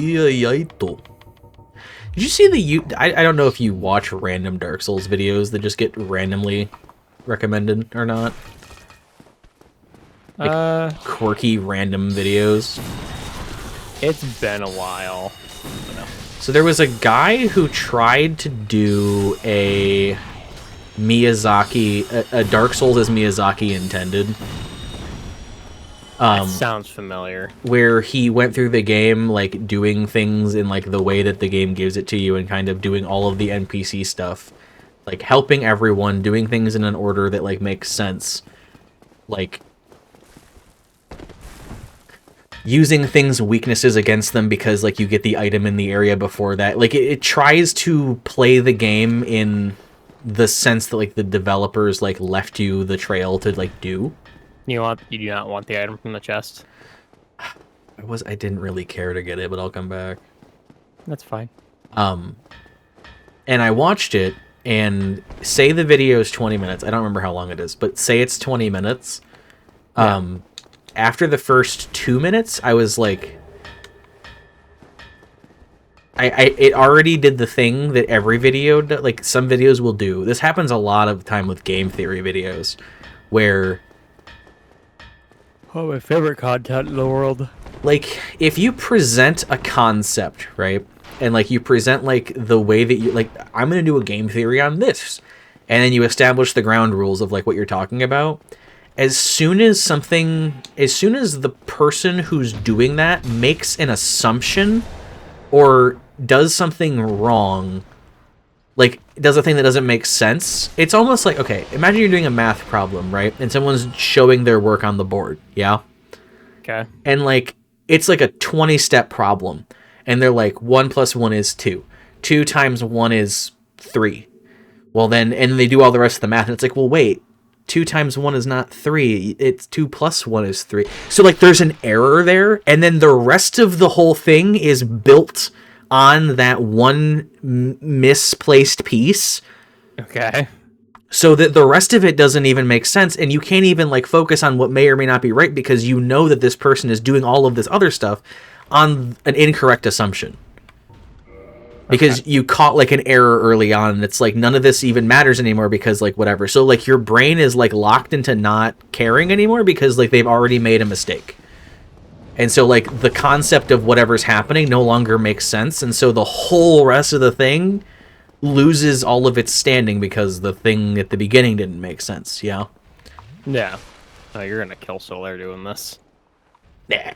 Speaker 1: you see the I don't know if you watch random Dark Souls videos that just get randomly recommended or not. Like quirky random videos.
Speaker 2: It's been a while.
Speaker 1: So there was a guy who tried to do a Miyazaki, a Dark Souls as Miyazaki intended.
Speaker 2: That sounds familiar.
Speaker 1: Where he went through the game, like, doing things in, like, the way that the game gives it to you and kind of doing all of the NPC stuff. Like, helping everyone, doing things in an order that, like, makes sense. Like, using things' weaknesses against them because, like, you get the item in the area before that. Like, it tries to play the game in the sense that, like, the developers, like, left you the trail to, like, do.
Speaker 2: You do not want the item from the chest?
Speaker 1: I didn't really care to get it, but I'll come back.
Speaker 2: That's fine.
Speaker 1: And I watched it, and say the video is 20 minutes. I don't remember how long it is, but say it's 20 minutes. Yeah. After the first 2 minutes, I was like... it already did the thing that every video, like, some videos will do. This happens a lot of the time with game theory videos, where...
Speaker 2: Oh, my favorite content in the world.
Speaker 1: Like, if you present a concept, right? And, like, you present, like, the way that you... Like, I'm going to do a game theory on this. And then you establish the ground rules of, like, what you're talking about. As soon as the person who's doing that makes an assumption or does something wrong, like, does a thing that doesn't make sense, it's almost like, okay, imagine you're doing a math problem, right? And someone's showing their work on the board, yeah?
Speaker 2: Okay.
Speaker 1: And, like, it's like a 20-step problem. And they're like, 1 + 1 is 2. 2 times 1 is 3. Well, then, and they do all the rest of the math, and it's like, well, wait, 2 times 1 is not 3. It's 2 + 1 is 3. So, like, there's an error there, and then the rest of the whole thing is built on that one misplaced piece.
Speaker 2: Okay.
Speaker 1: So that the rest of it doesn't even make sense, and you can't even, like, focus on what may or may not be right because you know that this person is doing all of this other stuff on an incorrect assumption. Because you caught, like, an error early on, and it's like, none of this even matters anymore because, like, whatever. So, like, your brain is, like, locked into not caring anymore because, like, they've already made a mistake. And so, like, the concept of whatever's happening no longer makes sense, and so the whole rest of the thing loses all of its standing because the thing at the beginning didn't make sense, yeah?
Speaker 2: Yeah. Oh, you're gonna kill Solaire doing this.
Speaker 1: Yeah.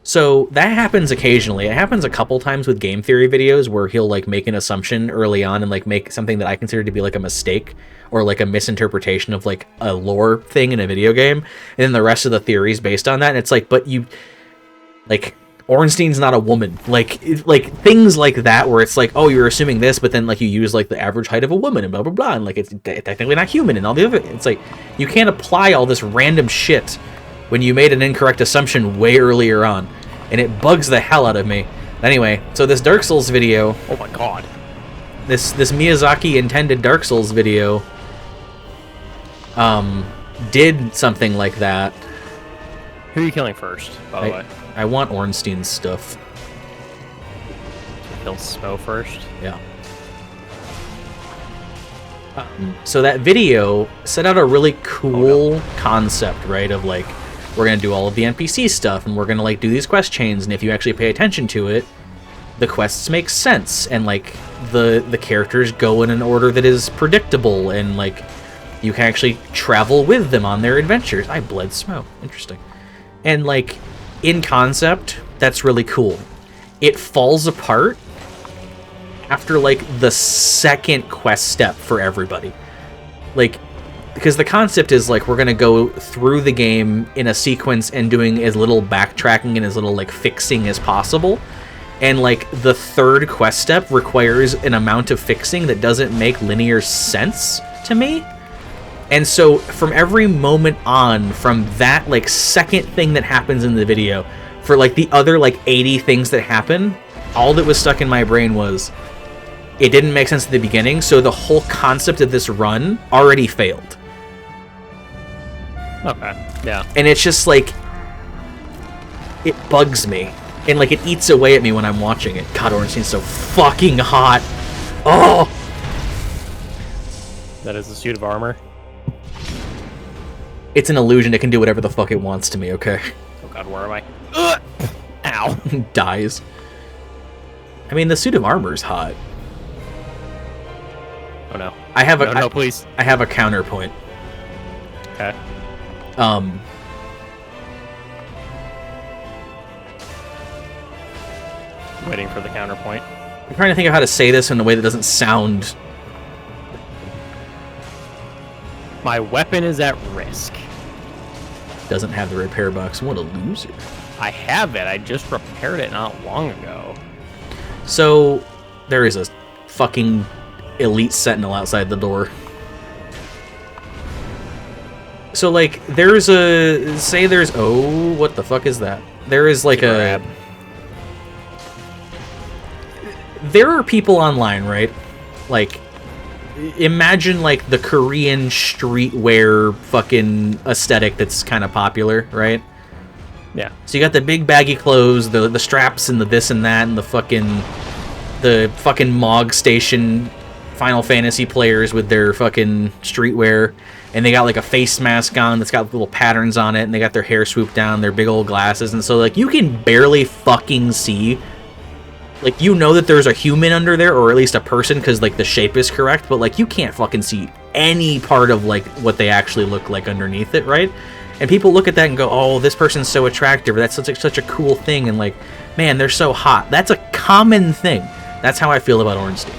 Speaker 1: So that happens occasionally. It happens a couple times with game theory videos where he'll like make an assumption early on and like make something that I consider to be like a mistake or like a misinterpretation of like a lore thing in a video game, and then the rest of the theory is based on that. And it's like, but you, like, Ornstein's not a woman. Like things like that where it's like, oh, you're assuming this, but then like you use like the average height of a woman and blah blah blah, and like it's technically not human and all the other. It's like you can't apply all this random shit when you made an incorrect assumption way earlier on, and it bugs the hell out of me. Anyway, so this Dark Souls video,
Speaker 2: Oh my god.
Speaker 1: this Miyazaki intended Dark Souls video, did something like that.
Speaker 2: Who are you killing first, by the way?
Speaker 1: I want Ornstein's stuff.
Speaker 2: Kill Smo first?
Speaker 1: Yeah. So that video set out a really cool concept, right? Of like, we're gonna do all of the NPC stuff, and we're gonna like do these quest chains, and if you actually pay attention to it, the quests make sense, and like the characters go in an order that is predictable, and like you can actually travel with them on their adventures. I bled Smo. Interesting. And like in concept, that's really cool. It falls apart after like the second quest step for everybody. Like, because the concept is like we're gonna go through the game in a sequence and doing as little backtracking and as little like fixing as possible. And like the third quest step requires an amount of fixing that doesn't make linear sense to me. And so from every moment on, from that like second thing that happens in the video, for like the other like 80 things that happen, all that was stuck in my brain was it didn't make sense at the beginning, so the whole concept of this run already failed.
Speaker 2: Okay, yeah.
Speaker 1: And it's just like, it bugs me. And like it eats away at me when I'm watching it. God, Ornstein's so fucking hot. Oh!
Speaker 2: That is a suit of armor.
Speaker 1: It's an illusion. It can do whatever the fuck it wants to me, okay?
Speaker 2: Oh god, where am I? Ugh! Ow.
Speaker 1: Dies. I mean, the suit of armor is hot.
Speaker 2: Oh no.
Speaker 1: I have a
Speaker 2: no, please.
Speaker 1: I have a counterpoint.
Speaker 2: Okay. Waiting for the counterpoint.
Speaker 1: I'm trying to think of how to say this in a way that doesn't sound...
Speaker 2: My weapon is at risk.
Speaker 1: Doesn't have the repair box. What a loser.
Speaker 2: I have it. I just repaired it not long ago.
Speaker 1: So, there is a fucking elite sentinel outside the door. So, like, there's a... Say there's... Oh, what the fuck is that? There is, like, a... There are people online, right? Like, imagine, like, the Korean streetwear fucking aesthetic that's kind of popular, right?
Speaker 2: Yeah.
Speaker 1: So you got the big baggy clothes, the straps and the this and that, and the fucking Mog Station Final Fantasy players with their fucking streetwear, and they got like a face mask on that's got little patterns on it, and they got their hair swooped down, their big old glasses, and so like you can barely fucking see, like, you know that there's a human under there, or at least a person, because like the shape is correct, but like you can't fucking see any part of like what they actually look like underneath it, right? And people look at that and go, oh, this person's so attractive, or that's such a cool thing, and like, man, they're so hot. That's a common thing. That's how I feel about Ornstein.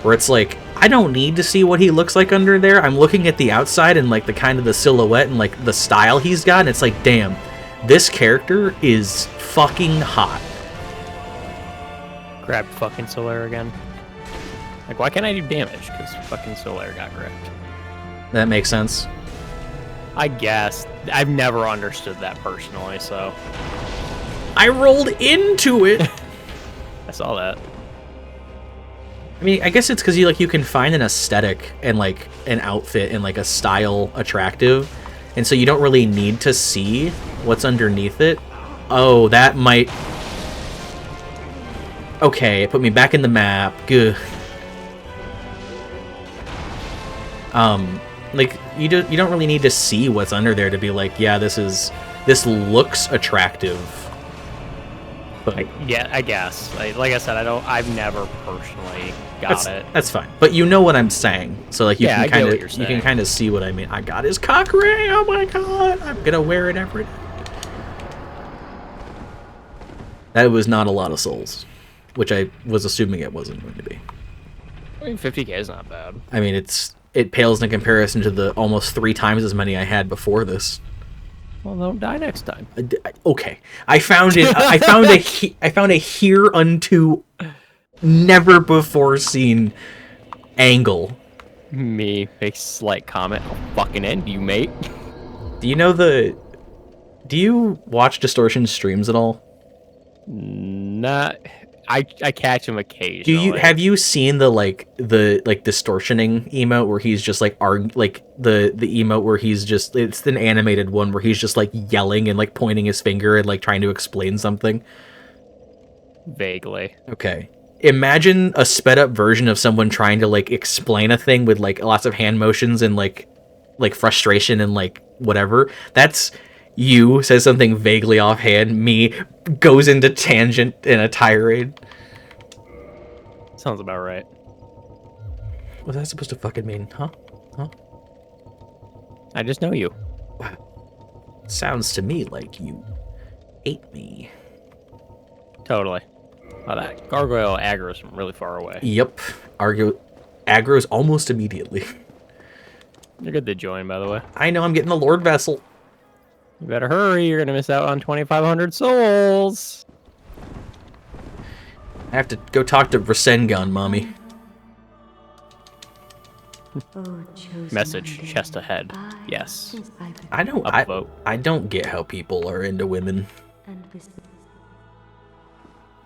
Speaker 1: Where it's like, I don't need to see what he looks like under there. I'm looking at the outside and like the kind of the silhouette and like the style he's got, and it's like, damn, this character is fucking hot.
Speaker 2: Grab fucking Solaire again. Like, why can't I do damage? Because fucking Solaire got gripped.
Speaker 1: That makes sense.
Speaker 2: I guess. I've never understood that personally, so...
Speaker 1: I rolled into it!
Speaker 2: I saw that.
Speaker 1: I mean, I guess it's because you can find an aesthetic and like an outfit and like a style attractive, and so you don't really need to see what's underneath it. Oh, that might... Okay, it put me back in the map. Good. Like, you don't really need to see what's under there to be like, yeah, this looks attractive. But
Speaker 2: Yeah, I guess. Like I said, I've never personally got it.
Speaker 1: that's fine. But you know what I'm saying, so like you
Speaker 2: Yeah,
Speaker 1: can
Speaker 2: I get
Speaker 1: kind
Speaker 2: what
Speaker 1: of
Speaker 2: you're saying.
Speaker 1: see what I mean. I got his cock ring. Oh my god, I'm gonna wear it every day. That was not a lot of souls, which I was assuming it wasn't going to be.
Speaker 2: I mean, 50k is not bad.
Speaker 1: I mean, it pales in comparison to the almost 3 times as many I had before this.
Speaker 2: Well, don't die next time.
Speaker 1: Okay, I found it. I found a hereunto never before seen angle.
Speaker 2: Me make slight comment. I'll fucking end you, mate.
Speaker 1: Do you know the? Do you watch Distortion streams at all?
Speaker 2: Not. I catch him occasionally.
Speaker 1: Do you have you seen the distortioning emote where he's just like the emote where he's just, it's an animated one where he's just like yelling and like pointing his finger and like trying to explain something?
Speaker 2: Vaguely.
Speaker 1: Okay. Imagine a sped up version of someone trying to like explain a thing with like lots of hand motions and like frustration and like whatever. That's you says something vaguely offhand, me goes into tangent in a tirade.
Speaker 2: Sounds about right.
Speaker 1: What's that supposed to fucking mean? Huh?
Speaker 2: I just know you.
Speaker 1: Sounds to me like you hate me.
Speaker 2: Totally. Oh, that gargoyle aggro's from really far away.
Speaker 1: Yep. Aggro's almost immediately.
Speaker 2: You're good to join, by the way.
Speaker 1: I know, I'm getting the Lord Vessel.
Speaker 2: You better hurry. You're gonna miss out on 2,500 souls.
Speaker 1: I have to go talk to Rasengan, mommy.
Speaker 2: Message, chest ahead. Yes.
Speaker 1: I don't get how people are into women.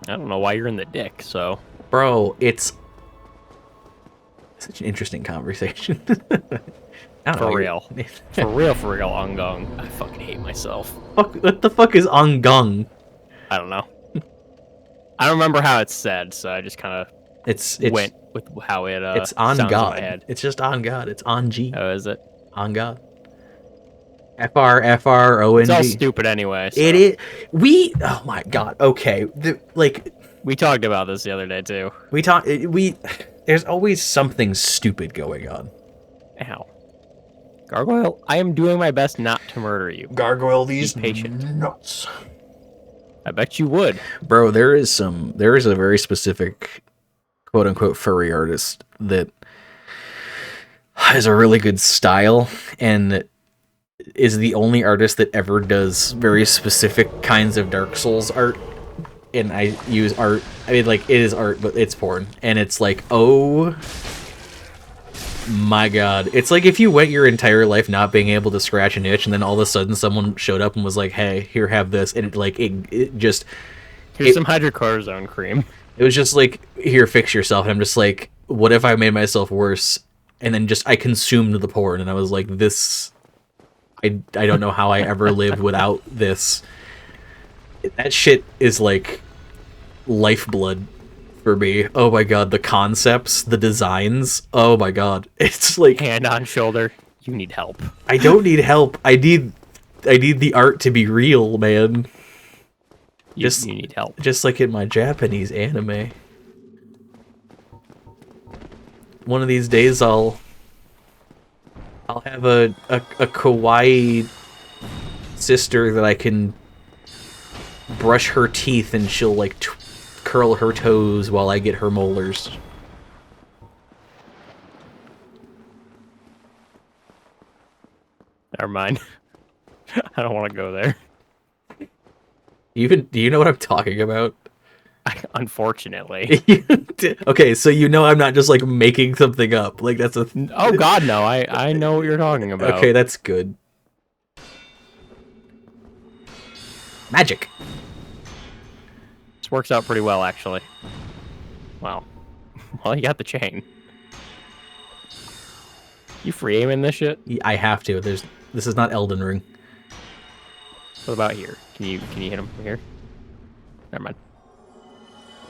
Speaker 2: I don't know why you're in the dick, so.
Speaker 1: Bro, it's such an interesting conversation.
Speaker 2: For real, Ongong. I fucking hate myself.
Speaker 1: What the fuck is Ongung?
Speaker 2: I don't know. I don't remember how it's said, so I just kind of went with how it
Speaker 1: it's on
Speaker 2: sounds
Speaker 1: God.
Speaker 2: in my head.
Speaker 1: It's just on God. It's on G.
Speaker 2: Oh, is it?
Speaker 1: On God. FRFRONG.
Speaker 2: It's all stupid anyway. So.
Speaker 1: It is. Oh my God. Okay.
Speaker 2: We talked about this the other day too.
Speaker 1: There's always something stupid going on.
Speaker 2: Ow. Gargoyle, I am doing my best not to murder you.
Speaker 1: Gargoyle these
Speaker 2: Be patient.
Speaker 1: nuts.
Speaker 2: I bet you would.
Speaker 1: Bro, there is a very specific quote unquote furry artist that has a really good style and is the only artist that ever does very specific kinds of Dark Souls art. And I use art, I mean, like, it is art, but it's porn. And it's like, oh my God. It's like if you went your entire life not being able to scratch an itch, and then all of a sudden someone showed up and was like, hey, here, have this. And it just...
Speaker 2: Here's some hydrocortisone cream.
Speaker 1: It was just like, here, fix yourself. And I'm just like, what if I made myself worse? And then I consumed the porn, and I was like, this... I don't know how I ever lived without this. That shit is like lifeblood for me. Oh my God, the concepts, the designs. Oh my God, it's like
Speaker 2: hand on shoulder. You need help.
Speaker 1: I don't need help. I need the art to be real, man.
Speaker 2: You need help.
Speaker 1: Just like in my Japanese anime. One of these days, I'll have a kawaii sister that I can brush her teeth and she'll like curl her toes while I get her molars.
Speaker 2: Never mind. I don't want to go there.
Speaker 1: Do you know what I'm talking about?
Speaker 2: Unfortunately.
Speaker 1: Okay, so you know I'm not just like making something up. Like that's a
Speaker 2: oh God, no. I know what you're talking about.
Speaker 1: Okay, that's good. Magic.
Speaker 2: This works out pretty well, actually. Wow. Well, you got the chain. You free aiming this shit?
Speaker 1: I have to. This is not Elden Ring.
Speaker 2: What about here? Can you hit him from here? Never mind.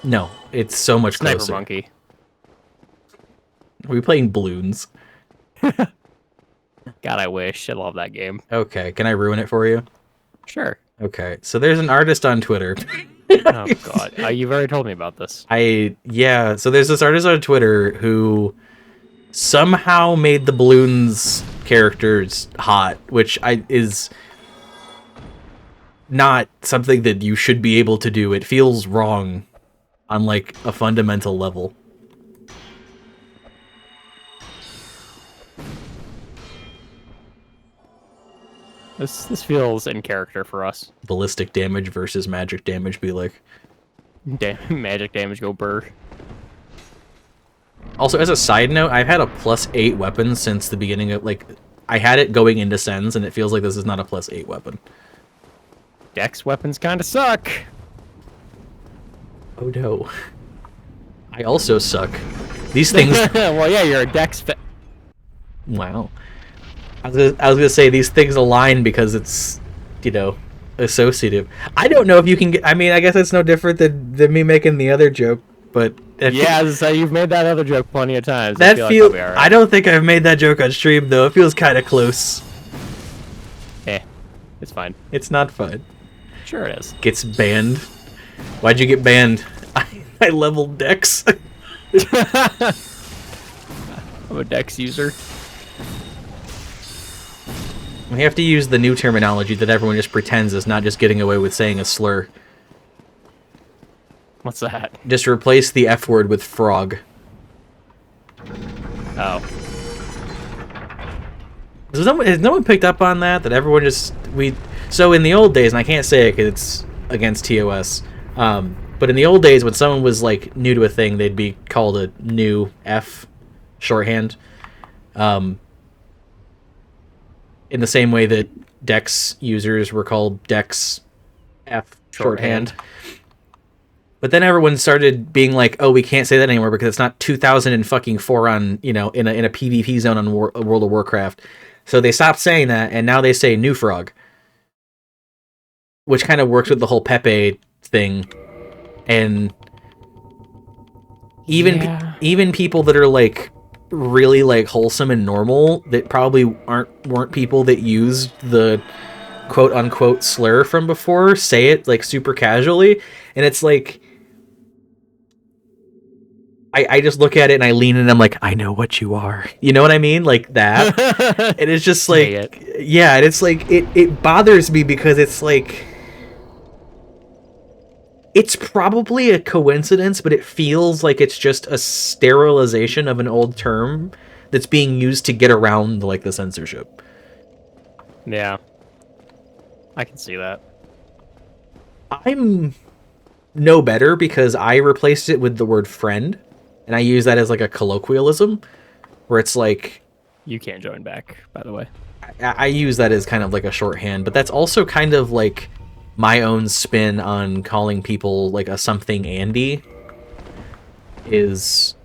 Speaker 1: No, it's so much
Speaker 2: Sniper
Speaker 1: closer.
Speaker 2: monkey.
Speaker 1: Are we playing balloons?
Speaker 2: God, I wish. I love that game.
Speaker 1: Okay, can I ruin it for you?
Speaker 2: Sure.
Speaker 1: Okay, so there's an artist on Twitter.
Speaker 2: Oh god, you've already told me about this.
Speaker 1: Yeah. So there's this artist on Twitter who somehow made the balloons characters hot, which is not something that you should be able to do. It feels wrong on like a fundamental level.
Speaker 2: This feels in character for us.
Speaker 1: Ballistic damage versus magic damage be like.
Speaker 2: Magic damage go burr.
Speaker 1: Also, as a side note, I've had a +8 weapon since the beginning of, like, I had it going into Sens, and it feels like this is not a +8 weapon.
Speaker 2: Dex weapons kind of suck.
Speaker 1: Oh no. I also suck. These things...
Speaker 2: Well, yeah, you're a Dex
Speaker 1: Wow. I was gonna say, these things align because it's, you know, associative. I don't know if you can get... I mean, I guess it's no different than me making the other joke, but...
Speaker 2: Yeah, so you've made that other joke plenty of times.
Speaker 1: That feels... Right. I don't think I've made that joke on stream, though. It feels kind of close.
Speaker 2: It's fine.
Speaker 1: It's not fun.
Speaker 2: Sure it is.
Speaker 1: Gets banned. Why'd you get banned? I leveled Dex.
Speaker 2: I'm a Dex user.
Speaker 1: We have to use the new terminology that everyone just pretends is not just getting away with saying a slur.
Speaker 2: What's that?
Speaker 1: Just replace the F word with frog.
Speaker 2: Oh.
Speaker 1: Has no one picked up on that? That everyone just... So in the old days, and I can't say it because it's against TOS, but in the old days when someone was like new to a thing, they'd be called a new F shorthand. In the same way that Dex users were called Dex F shorthand. But then everyone started being like, "Oh, we can't say that anymore because it's not 2004 on, you know, in a PvP zone on World of Warcraft." So they stopped saying that, and now they say New Frog, which kind of works with the whole Pepe thing. And even people that are like really like wholesome and normal that probably weren't people that used the quote unquote slur from before say it like super casually, and it's like I just look at it and I lean in and I'm like, I know what you are. You know what I mean? Like that. And it's just like, yeah, and it's like, it bothers me because it's like, it's probably a coincidence, but it feels like it's just a sterilization of an old term that's being used to get around like the censorship.
Speaker 2: Yeah. I can see that.
Speaker 1: I'm no better because I replaced it with the word friend. And I use that as like a colloquialism, where it's like...
Speaker 2: You can't join back, by the way.
Speaker 1: I use that as kind of like a shorthand, but that's also kind of like my own spin on calling people like a something Andy. Is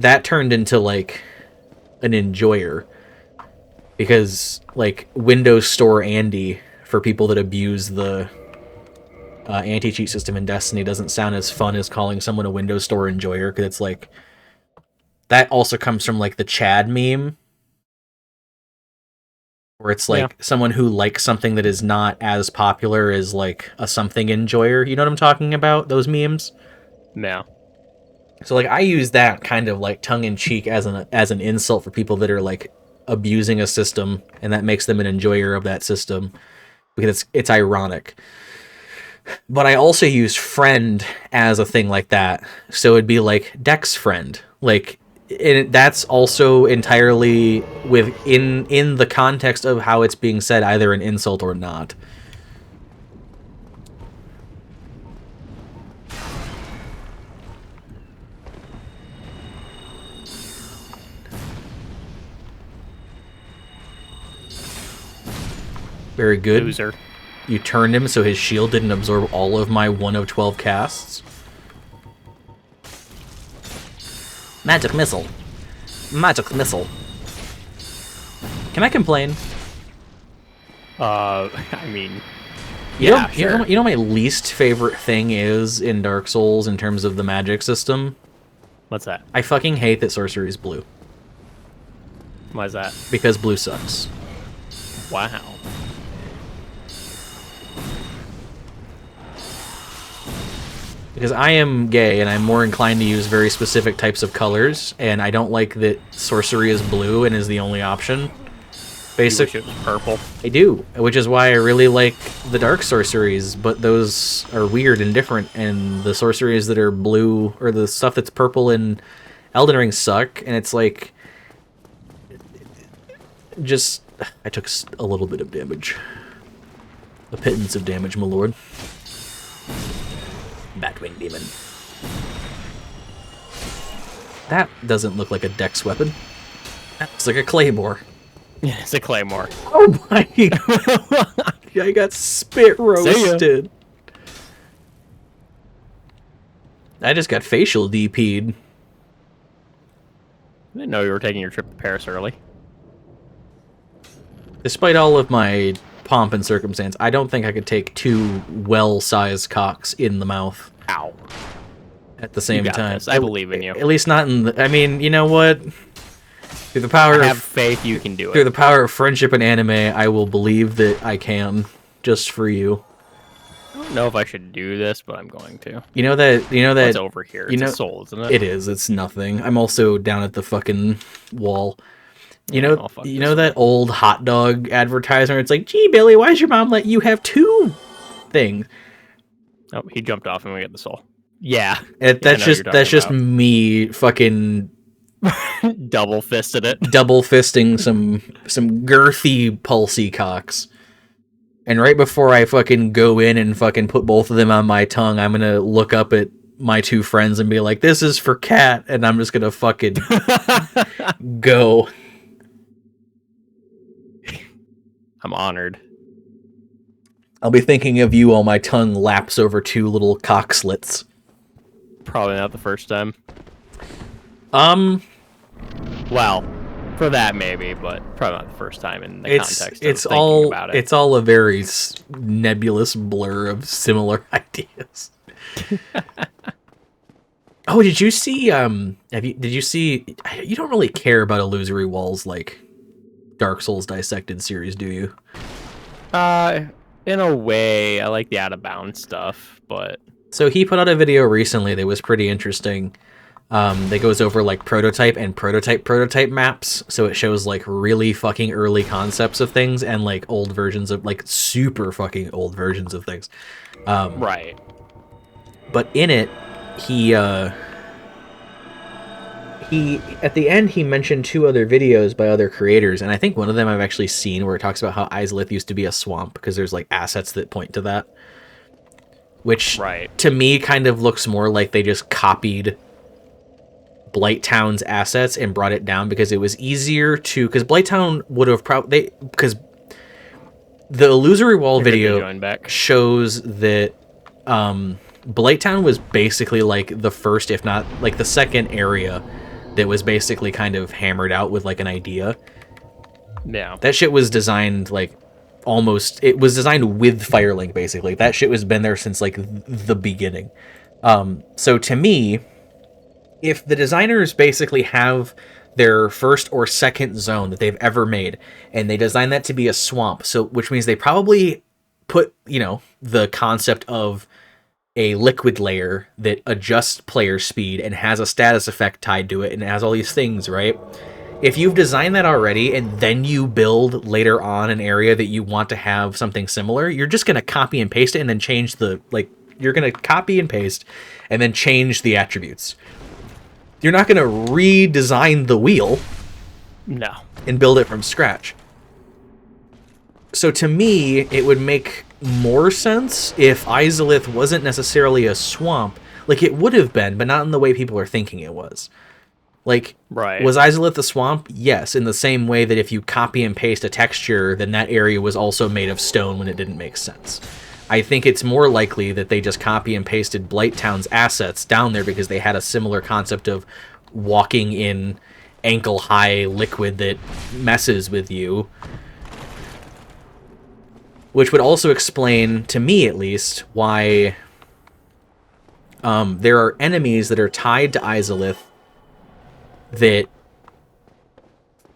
Speaker 1: that turned into like an enjoyer. Because like Windows Store Andy, for people that abuse the anti-cheat system in Destiny, doesn't sound as fun as calling someone a Windows Store enjoyer, because it's like that also comes from like the Chad meme, where it's like someone who likes something that is not as popular as like a something enjoyer. You know what I'm talking about? Those memes.
Speaker 2: No.
Speaker 1: So like I use that kind of like tongue in cheek as an insult for people that are like abusing a system, and that makes them an enjoyer of that system because it's ironic. But I also use friend as a thing like that. So it'd be like Dex friend. Like that's also entirely in the context of how it's being said, either an insult or not. Very good.
Speaker 2: Loser.
Speaker 1: You turned him so his shield didn't absorb all of my 1 of 12 casts. Magic missile. Magic missile. Can I complain?
Speaker 2: I mean...
Speaker 1: Yeah, sure. You know my least favorite thing is in Dark Souls in terms of the magic system?
Speaker 2: What's that?
Speaker 1: I fucking hate that sorcery is blue.
Speaker 2: Why is that?
Speaker 1: Because blue sucks.
Speaker 2: Wow.
Speaker 1: Because I am gay, and I'm more inclined to use very specific types of colors, and I don't like that sorcery is blue and is the only option.
Speaker 2: Basically, it was purple.
Speaker 1: I do, which is why I really like the dark sorceries, but those are weird and different, and the sorceries that are blue, or the stuff that's purple in Elden Ring suck, and it's like... Just... I took a little bit of damage. A pittance of damage, my lord. Batwing Demon. That doesn't look like a dex weapon. That looks like a claymore.
Speaker 2: Yeah, it's a claymore.
Speaker 1: Oh my god! I got spit roasted. I just got facial DP'd.
Speaker 2: I didn't know you were taking your trip to Paris early.
Speaker 1: Despite all of my pomp and circumstance, I don't think I could take two well-sized cocks in the mouth.
Speaker 2: Ow.
Speaker 1: At the same time.
Speaker 2: This. I believe in you.
Speaker 1: At least not in the... I mean, you know what? Through the power
Speaker 2: I have faith you can do it.
Speaker 1: Through the power of friendship and anime, I will believe that I can, just for you.
Speaker 2: I don't know if I should do this, but I'm going to.
Speaker 1: You know that...
Speaker 2: It's over here. It's a soul, isn't it?
Speaker 1: It is. It's nothing. I'm also down at the fucking wall. You know that old hot dog advertiser? It's like, gee, Billy, why does your mom let you have two things?
Speaker 2: Oh, he jumped off and we get the soul. Yeah.
Speaker 1: That's just me fucking
Speaker 2: double fisted it.
Speaker 1: Double fisting some girthy pulsy cocks. And right before I fucking go in and fucking put both of them on my tongue, I'm gonna look up at my two friends and be like, this is for Cat, and I'm just gonna fucking go.
Speaker 2: I'm honored.
Speaker 1: I'll be thinking of you while my tongue laps over two little cock slits.
Speaker 2: Probably not the first time. Well, for that maybe, but probably not the first time in the context of thinking about it.
Speaker 1: It's all a very nebulous blur of similar ideas. Oh, did you see? Did you see? You don't really care about Illusory Walls like Dark Souls Dissected series, do you?
Speaker 2: In a way, I like the out of bounds stuff, but
Speaker 1: so he put out a video recently that was pretty interesting. That goes over like prototype and prototype maps, so it shows like really fucking early concepts of things and like old versions of like super fucking old versions of things.
Speaker 2: Right.
Speaker 1: But in it, he at the end he mentioned two other videos by other creators, and I think one of them I've actually seen where it talks about how Izalith used to be a swamp because there's like assets that point to that, which to me kind of looks more like they just copied Blighttown's assets and brought it down because it was easier to, because Blighttown would have probably, because the Illusory Wall video shows that Blighttown was basically like the first, if not like the second area that was basically kind of hammered out with like an idea.
Speaker 2: Yeah.
Speaker 1: That shit was designed like almost, it was designed with Firelink basically. That shit was been there since like the beginning. So to me, if the designers basically have their first or second zone that they've ever made, and they design that to be a swamp, so which means they probably put, you know, the concept of a liquid layer that adjusts player speed and has a status effect tied to it, and it has all these things, right? If you've designed that already, and then you build later on an area that you want to have something similar, you're just going to copy and paste it and then change the, like, you're going to copy and paste and then change the attributes. You're not going to redesign the wheel.
Speaker 2: No.
Speaker 1: And build it from scratch. So to me, it would make more sense if Izalith wasn't necessarily a swamp. Like, it would have been, but not in the way people are thinking it was. Like, was Izalith a swamp? Yes, in the same way that if you copy and paste a texture, then that area was also made of stone when it didn't make sense. I think it's more likely that they just copy and pasted Blighttown's assets down there because they had a similar concept of walking in ankle-high liquid that messes with you. Which would also explain, to me at least, why there are enemies that are tied to Izalith that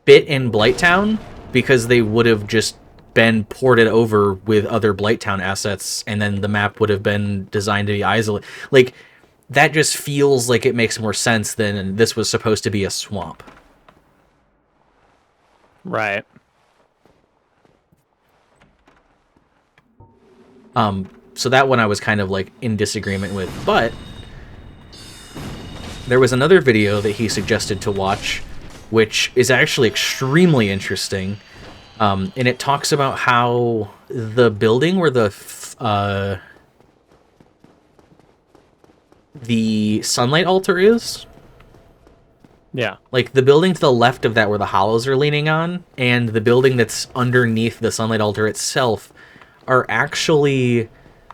Speaker 1: fit in Blighttown because they would have just been ported over with other Blighttown assets, and then the map would have been designed to be Izalith. Like, that just feels like it makes more sense than this was supposed to be a swamp.
Speaker 2: Right.
Speaker 1: So that one I was kind of like in disagreement with, but there was another video that he suggested to watch, which is actually extremely interesting. And it talks about how the building where the sunlight altar is,
Speaker 2: Yeah.
Speaker 1: like the building to the left of that where the hollows are leaning on, and the building that's underneath the sunlight altar itself are actually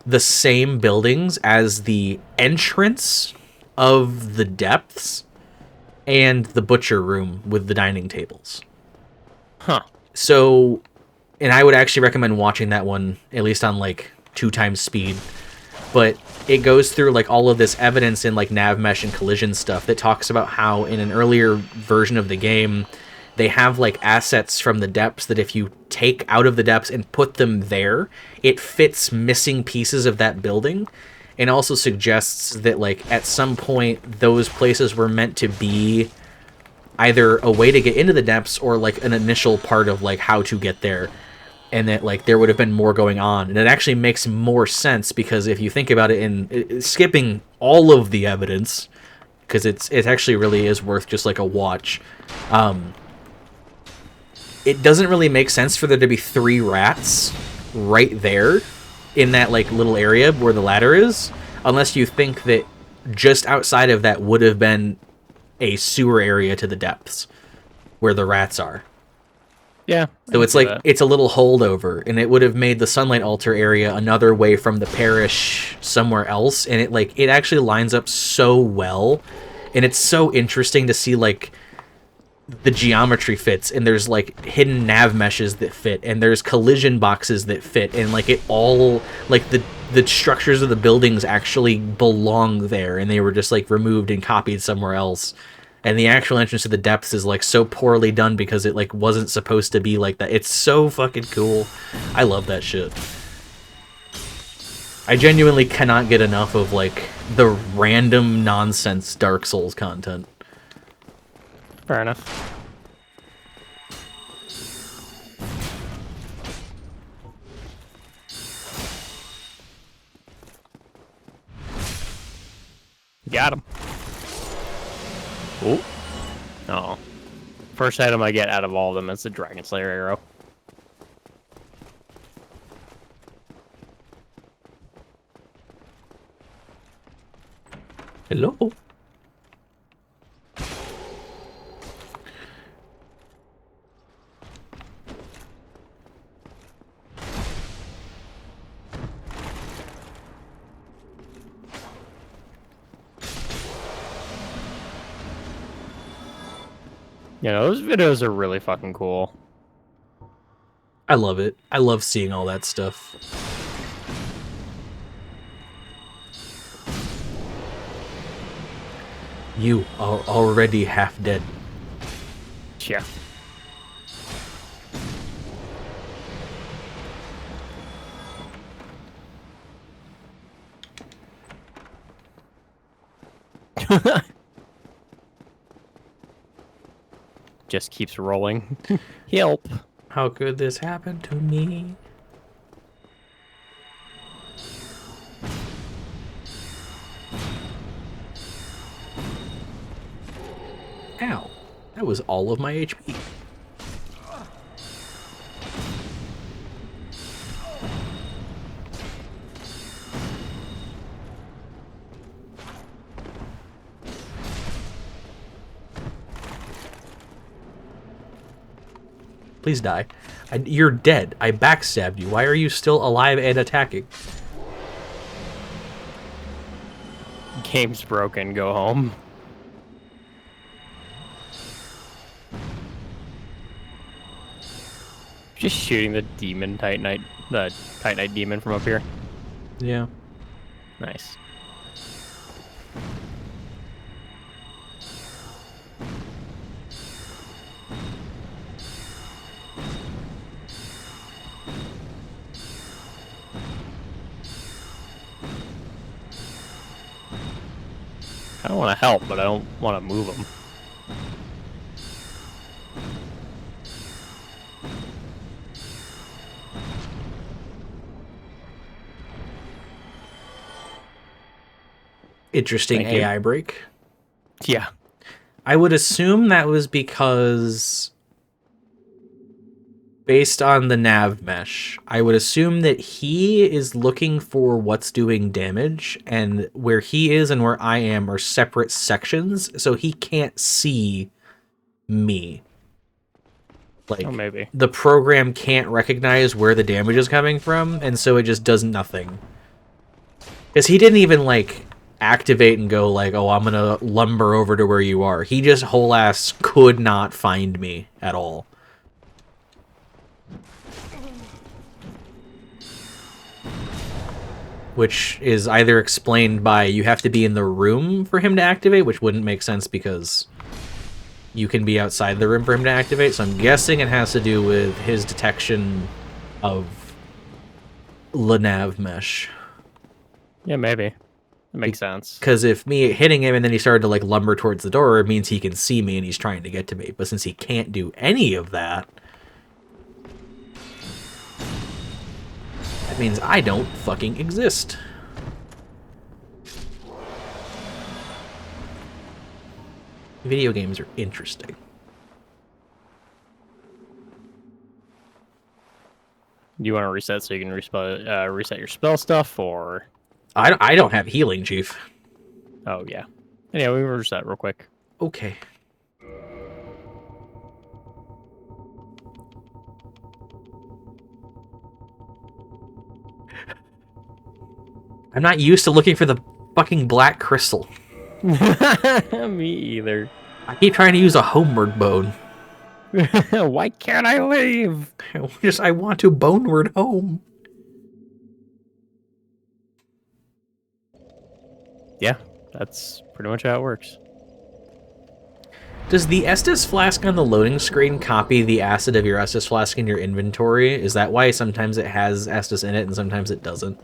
Speaker 1: the same buildings as the entrance of the depths and the butcher room with the dining tables.
Speaker 2: Huh.
Speaker 1: So, and I would actually recommend watching that one, at least on like 2x speed. But it goes through like all of this evidence in like nav mesh and collision stuff that talks about how in an earlier version of the game, they have like assets from the depths that if you take out of the depths and put them there, it fits missing pieces of that building. And also suggests that like at some point those places were meant to be either a way to get into the depths or like an initial part of like how to get there, and that like there would have been more going on. And it actually makes more sense because if you think about it, in skipping all of the evidence, because it actually really is worth just like a watch, it doesn't really make sense for there to be 3 rats right there in that like little area where the ladder is, unless you think that just outside of that would have been a sewer area to the depths where the rats are.
Speaker 2: Yeah.
Speaker 1: So it's like it's a little holdover, and it would have made the sunlight altar area another way from the parish somewhere else, and it actually lines up so well, and it's so interesting to see like the geometry fits, and there's like hidden nav meshes that fit, and there's collision boxes that fit, and like it all like the structures of the buildings actually belong there, and they were just like removed and copied somewhere else. And the actual entrance to the depths is like so poorly done because it like wasn't supposed to be like that. It's so fucking cool. I love that shit. I genuinely cannot get enough of like the random nonsense Dark Souls content.
Speaker 2: Fair enough. Got him. Oh. No. First item I get out of all of them is the Dragon Slayer arrow.
Speaker 1: Hello?
Speaker 2: You know, those videos are really fucking cool.
Speaker 1: I love it. I love seeing all that stuff. You are already half dead.
Speaker 2: Yeah. Just keeps rolling. Help.
Speaker 1: How could this happen to me? Ow. That was all of my HP. Please die. You're dead. I backstabbed you. Why are you still alive and attacking?
Speaker 2: Game's broken. Go home. Just shooting the demon Titanite, the Titanite demon from up here.
Speaker 1: Yeah.
Speaker 2: Nice. kind of want to help, but I don't want to move them.
Speaker 1: Interesting
Speaker 2: Thank you.
Speaker 1: AI break.
Speaker 2: Yeah.
Speaker 1: I would assume that was because, based on the nav mesh, I would assume that he is looking for what's doing damage, and where he is and where I am are separate sections, so he can't see me. Like,
Speaker 2: Oh, maybe.
Speaker 1: the program can't recognize where the damage is coming from, and so it just does nothing. Because he didn't even, like, activate and go, like, oh, I'm gonna lumber over to where you are. He just whole ass could not find me at all. Which is either explained by you have to be in the room for him to activate, which wouldn't make sense because you can be outside the room for him to activate. So I'm guessing it has to do with his detection of the nav mesh.
Speaker 2: Yeah, maybe. That makes sense.
Speaker 1: Because if me hitting him and then he started to like lumber towards the door, it means he can see me and he's trying to get to me. But since he can't do any of that, that means I don't fucking exist. Video games are interesting.
Speaker 2: Do you want to reset so you can reset your spell stuff, or?
Speaker 1: I don't have healing, Chief.
Speaker 2: Oh, yeah. Yeah, we will reset real quick.
Speaker 1: Okay. I'm not used to looking for the fucking black crystal.
Speaker 2: Me either.
Speaker 1: I keep trying to use a homeward bone.
Speaker 2: Why can't I leave?
Speaker 1: I want to boneward home.
Speaker 2: Yeah, that's pretty much how it works.
Speaker 1: Does the Estus flask on the loading screen copy the acid of your Estus flask in your inventory? Is that why sometimes it has Estus in it and sometimes it doesn't?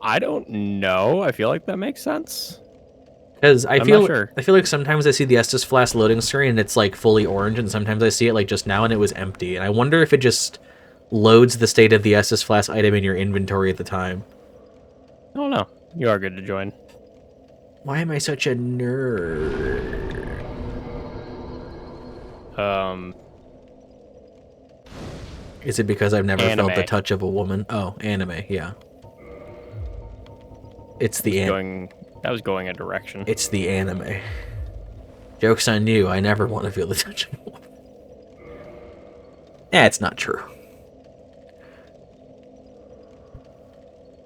Speaker 2: I don't know. I feel like that makes sense.
Speaker 1: Because
Speaker 2: I'm not sure.
Speaker 1: I feel like sometimes I see the Estus flask loading screen and it's like fully orange, and sometimes I see it like just now and it was empty. And I wonder if it just loads the state of the Estus flask item in your inventory at the time.
Speaker 2: I don't know. You are good to join.
Speaker 1: Why am I such a nerd? Is it because I've never felt the
Speaker 2: Anime.
Speaker 1: touch of a woman? Oh, anime, yeah. It's the
Speaker 2: That was going a direction.
Speaker 1: It's the anime. Joke's on you, I never want to feel the touch of a woman. It's not true.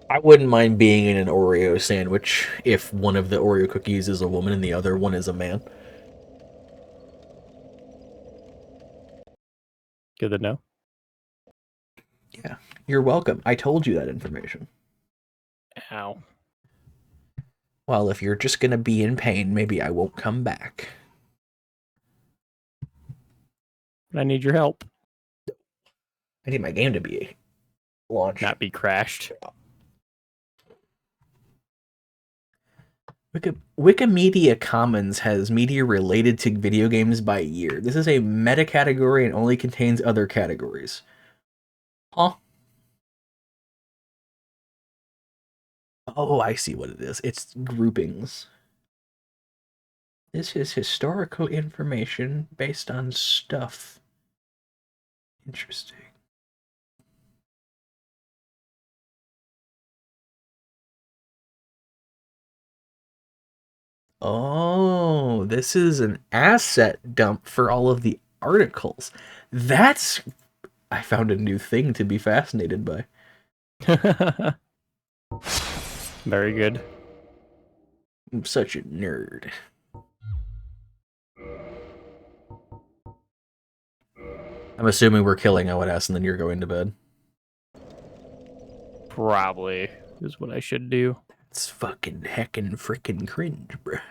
Speaker 1: I wouldn't mind being in an Oreo sandwich if one of the Oreo cookies is a woman and the other one is a man.
Speaker 2: Good to know.
Speaker 1: Yeah, you're welcome. I told you that information.
Speaker 2: Ow.
Speaker 1: Well, if you're just gonna be in pain, maybe I won't come back.
Speaker 2: I need your help.
Speaker 1: I need my game to be launched.
Speaker 2: Not be crashed.
Speaker 1: Wikimedia Commons has media related to video games by year. This is a meta category and only contains other categories. Huh? Oh, I see what it is. It's groupings. This is historical information based on stuff. Interesting. Oh, this is an asset dump for all of the articles. I found a new thing to be fascinated by.
Speaker 2: Very good.
Speaker 1: I'm such a nerd. I'm assuming we're killing OS and then you're going to bed.
Speaker 2: Probably is what I should do.
Speaker 1: It's fucking heckin' frickin' cringe, bruh.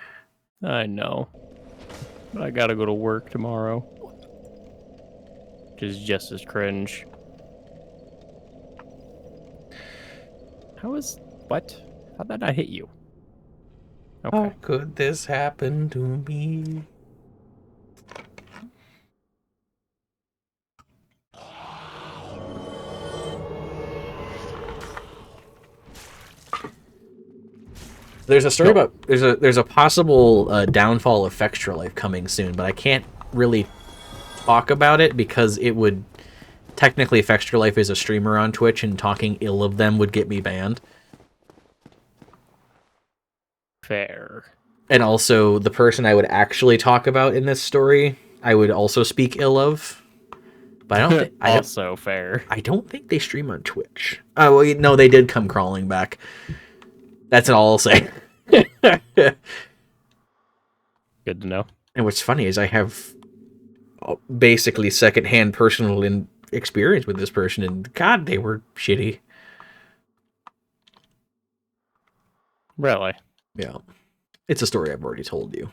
Speaker 2: I know. But I gotta go to work tomorrow. Which is just as cringe. What? How'd that not hit you? Okay.
Speaker 1: How could this happen to me? There's a story
Speaker 2: Cool.
Speaker 1: about there's a possible downfall of Extra Life coming soon, but I can't really talk about it because it would technically, if Extra Life is a streamer on Twitch, and talking ill of them would get me banned.
Speaker 2: Fair.
Speaker 1: And also, the person I would actually talk about in this story, I would also speak ill of. But I don't think
Speaker 2: Also fair.
Speaker 1: I don't think they stream on Twitch. Oh well, no, they did come crawling back. That's all I'll say.
Speaker 2: Good to know.
Speaker 1: And what's funny is I have basically secondhand personal experience with this person, and God, they were shitty.
Speaker 2: Really?
Speaker 1: Yeah, it's a story I've already told you.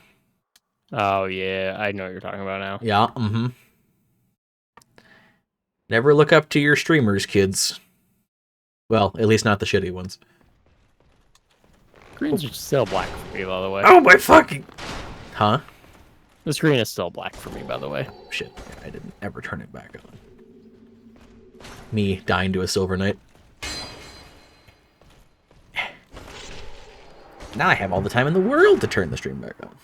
Speaker 2: Oh yeah, I know what you're talking about now.
Speaker 1: Yeah. Mm-hmm. Never look up to your streamers, kids. Well, at least not the shitty ones.
Speaker 2: Screen's still black for me, by the way.
Speaker 1: Oh my fucking... Huh?
Speaker 2: The screen is still black for me, by the way.
Speaker 1: Shit, I didn't ever turn it back on. Me dying to a Silver Knight. Now I have all the time in the world to turn the stream back on.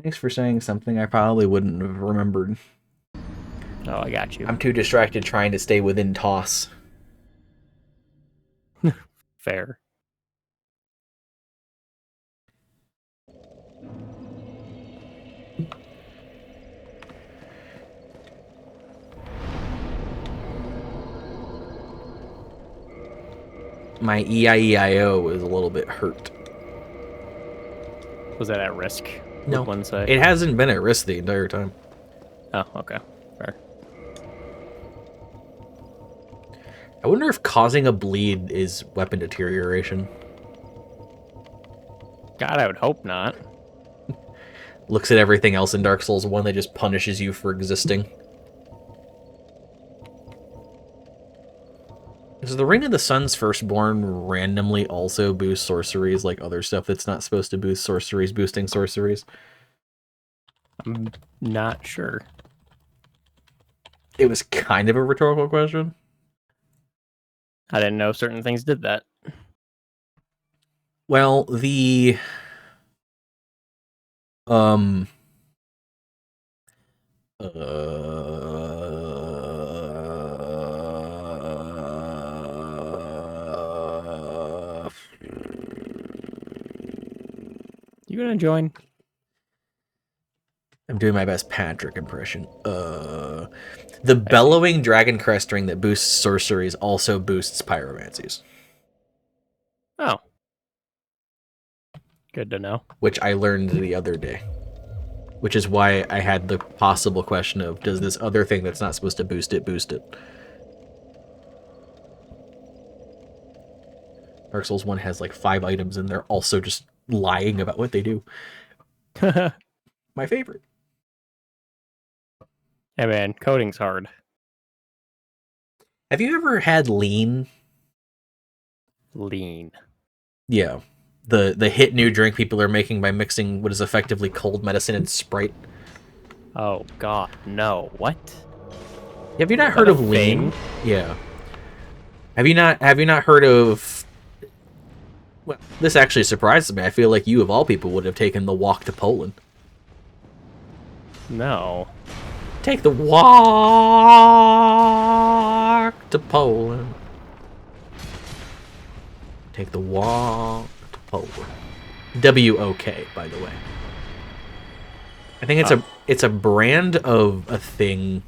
Speaker 1: Thanks for saying something I probably wouldn't have remembered.
Speaker 2: Oh, I got you.
Speaker 1: I'm too distracted trying to stay within toss.
Speaker 2: Fair.
Speaker 1: My EIEIO is a little bit hurt.
Speaker 2: Was that at risk?
Speaker 1: No,
Speaker 2: would one say?
Speaker 1: It hasn't been at risk the entire time.
Speaker 2: Oh, okay. Fair.
Speaker 1: I wonder if causing a bleed is weapon deterioration.
Speaker 2: God, I would hope not.
Speaker 1: Looks at everything else in Dark Souls 1 that just punishes you for existing. Does the Ring of the Sun's Firstborn randomly also boost sorceries like other stuff that's not supposed to boost sorceries, boosting sorceries?
Speaker 2: I'm not sure.
Speaker 1: It was kind of a rhetorical question.
Speaker 2: I didn't know certain things did that.
Speaker 1: Well, the...
Speaker 2: You gonna join?
Speaker 1: I'm doing my best Patrick impression. The bellowing dragon crest ring that boosts sorceries also boosts pyromancies.
Speaker 2: Oh. Good to know.
Speaker 1: Which I learned the other day. Which is why I had the possible question of, does this other thing that's not supposed to boost it, boost it? Dark Souls 1 has like 5 items and they're also just lying about what they do. My favorite.
Speaker 2: Hey man, coding's hard.
Speaker 1: Have you ever had lean?
Speaker 2: Lean.
Speaker 1: Yeah. The hit new drink people are making by mixing what is effectively cold medicine and Sprite.
Speaker 2: Oh god, no. What?
Speaker 1: Have you not heard of lean? Yeah. Have you not heard of... Well, this actually surprises me. I feel like you of all people would have taken the walk to Poland.
Speaker 2: No.
Speaker 1: Take the walk to Poland. Take the walk to Poland. W-O-K, by the way. I think it's a brand of a thing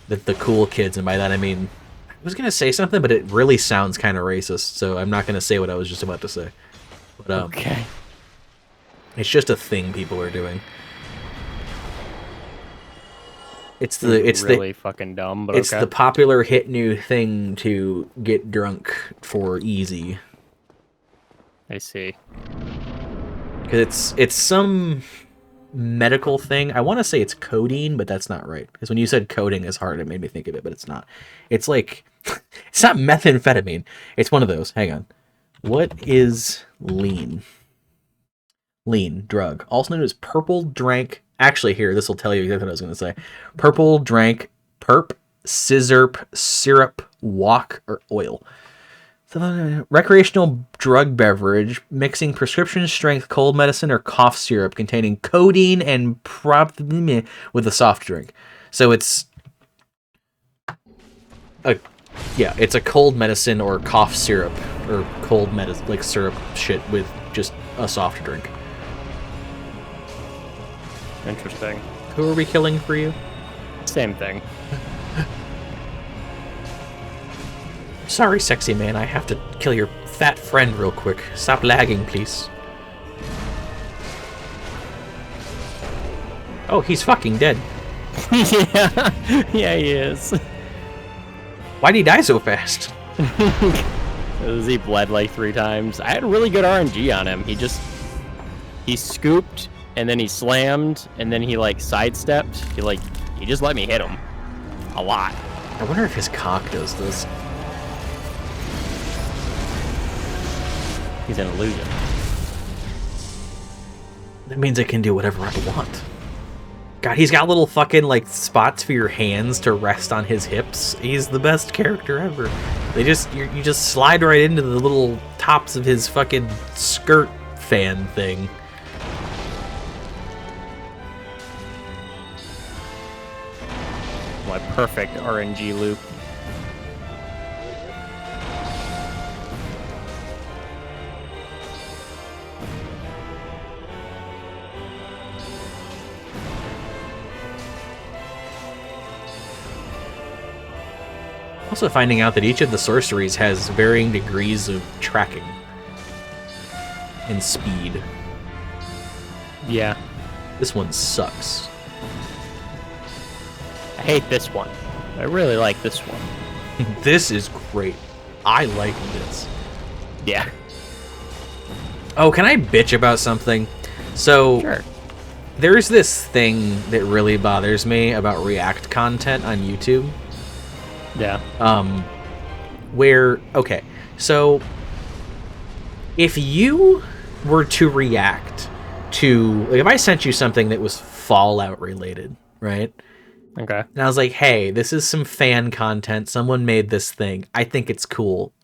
Speaker 1: that the cool kids, and by that I mean, I was gonna say something, but it really sounds kind of racist, so I'm not gonna say what I was just about to say. But
Speaker 2: okay.
Speaker 1: It's just a thing people are doing. It's really
Speaker 2: fucking dumb, but
Speaker 1: it's the popular hit new thing to get drunk for easy.
Speaker 2: I see.
Speaker 1: Because it's some medical thing. I want to say it's codeine, but that's not right. Because when you said coding is hard, it made me think of it, but it's not. It's like it's not methamphetamine. It's one of those. Hang on. What is lean? lean drug, also known as purple drank. Actually, here, this will tell you exactly what I was going to say. Purple drank perp, scissorp, syrup, walk, or oil. Recreational drug beverage mixing prescription strength cold medicine or cough syrup containing codeine and with a soft drink. So it's a it's a cold medicine or cough syrup or cold medicine like syrup shit with just a soft drink.
Speaker 2: Interesting.
Speaker 1: Who are we killing for you?
Speaker 2: Same thing.
Speaker 1: Sorry, sexy man, I have to kill your fat friend real quick. Stop lagging, please. Oh, he's fucking dead.
Speaker 2: Yeah, he is.
Speaker 1: Why'd he die so fast?
Speaker 2: He bled like 3 times. I had a really good RNG on him. He scooped, and then he slammed, and then he like sidestepped. He just let me hit him a lot.
Speaker 1: I wonder if his cock does this.
Speaker 2: He's an illusion.
Speaker 1: That means I can do whatever I want. God, he's got little fucking like spots for your hands to rest on his hips. He's the best character ever. You just slide right into the little tops of his fucking skirt fan thing.
Speaker 2: My perfect RNG loop.
Speaker 1: Also finding out that each of the sorceries has varying degrees of tracking and speed.
Speaker 2: Yeah.
Speaker 1: This one sucks.
Speaker 2: I hate this one. I really like this one.
Speaker 1: This is great. I like this.
Speaker 2: Yeah.
Speaker 1: Oh, can I bitch about something? So,
Speaker 2: Sure.
Speaker 1: There's this thing that really bothers me about React content on YouTube.
Speaker 2: Yeah.
Speaker 1: Okay, so if you were to react to, like, if I sent you something that was Fallout related, right?
Speaker 2: Okay.
Speaker 1: And I was like, hey, this is some fan content. Someone made this thing. I think it's cool.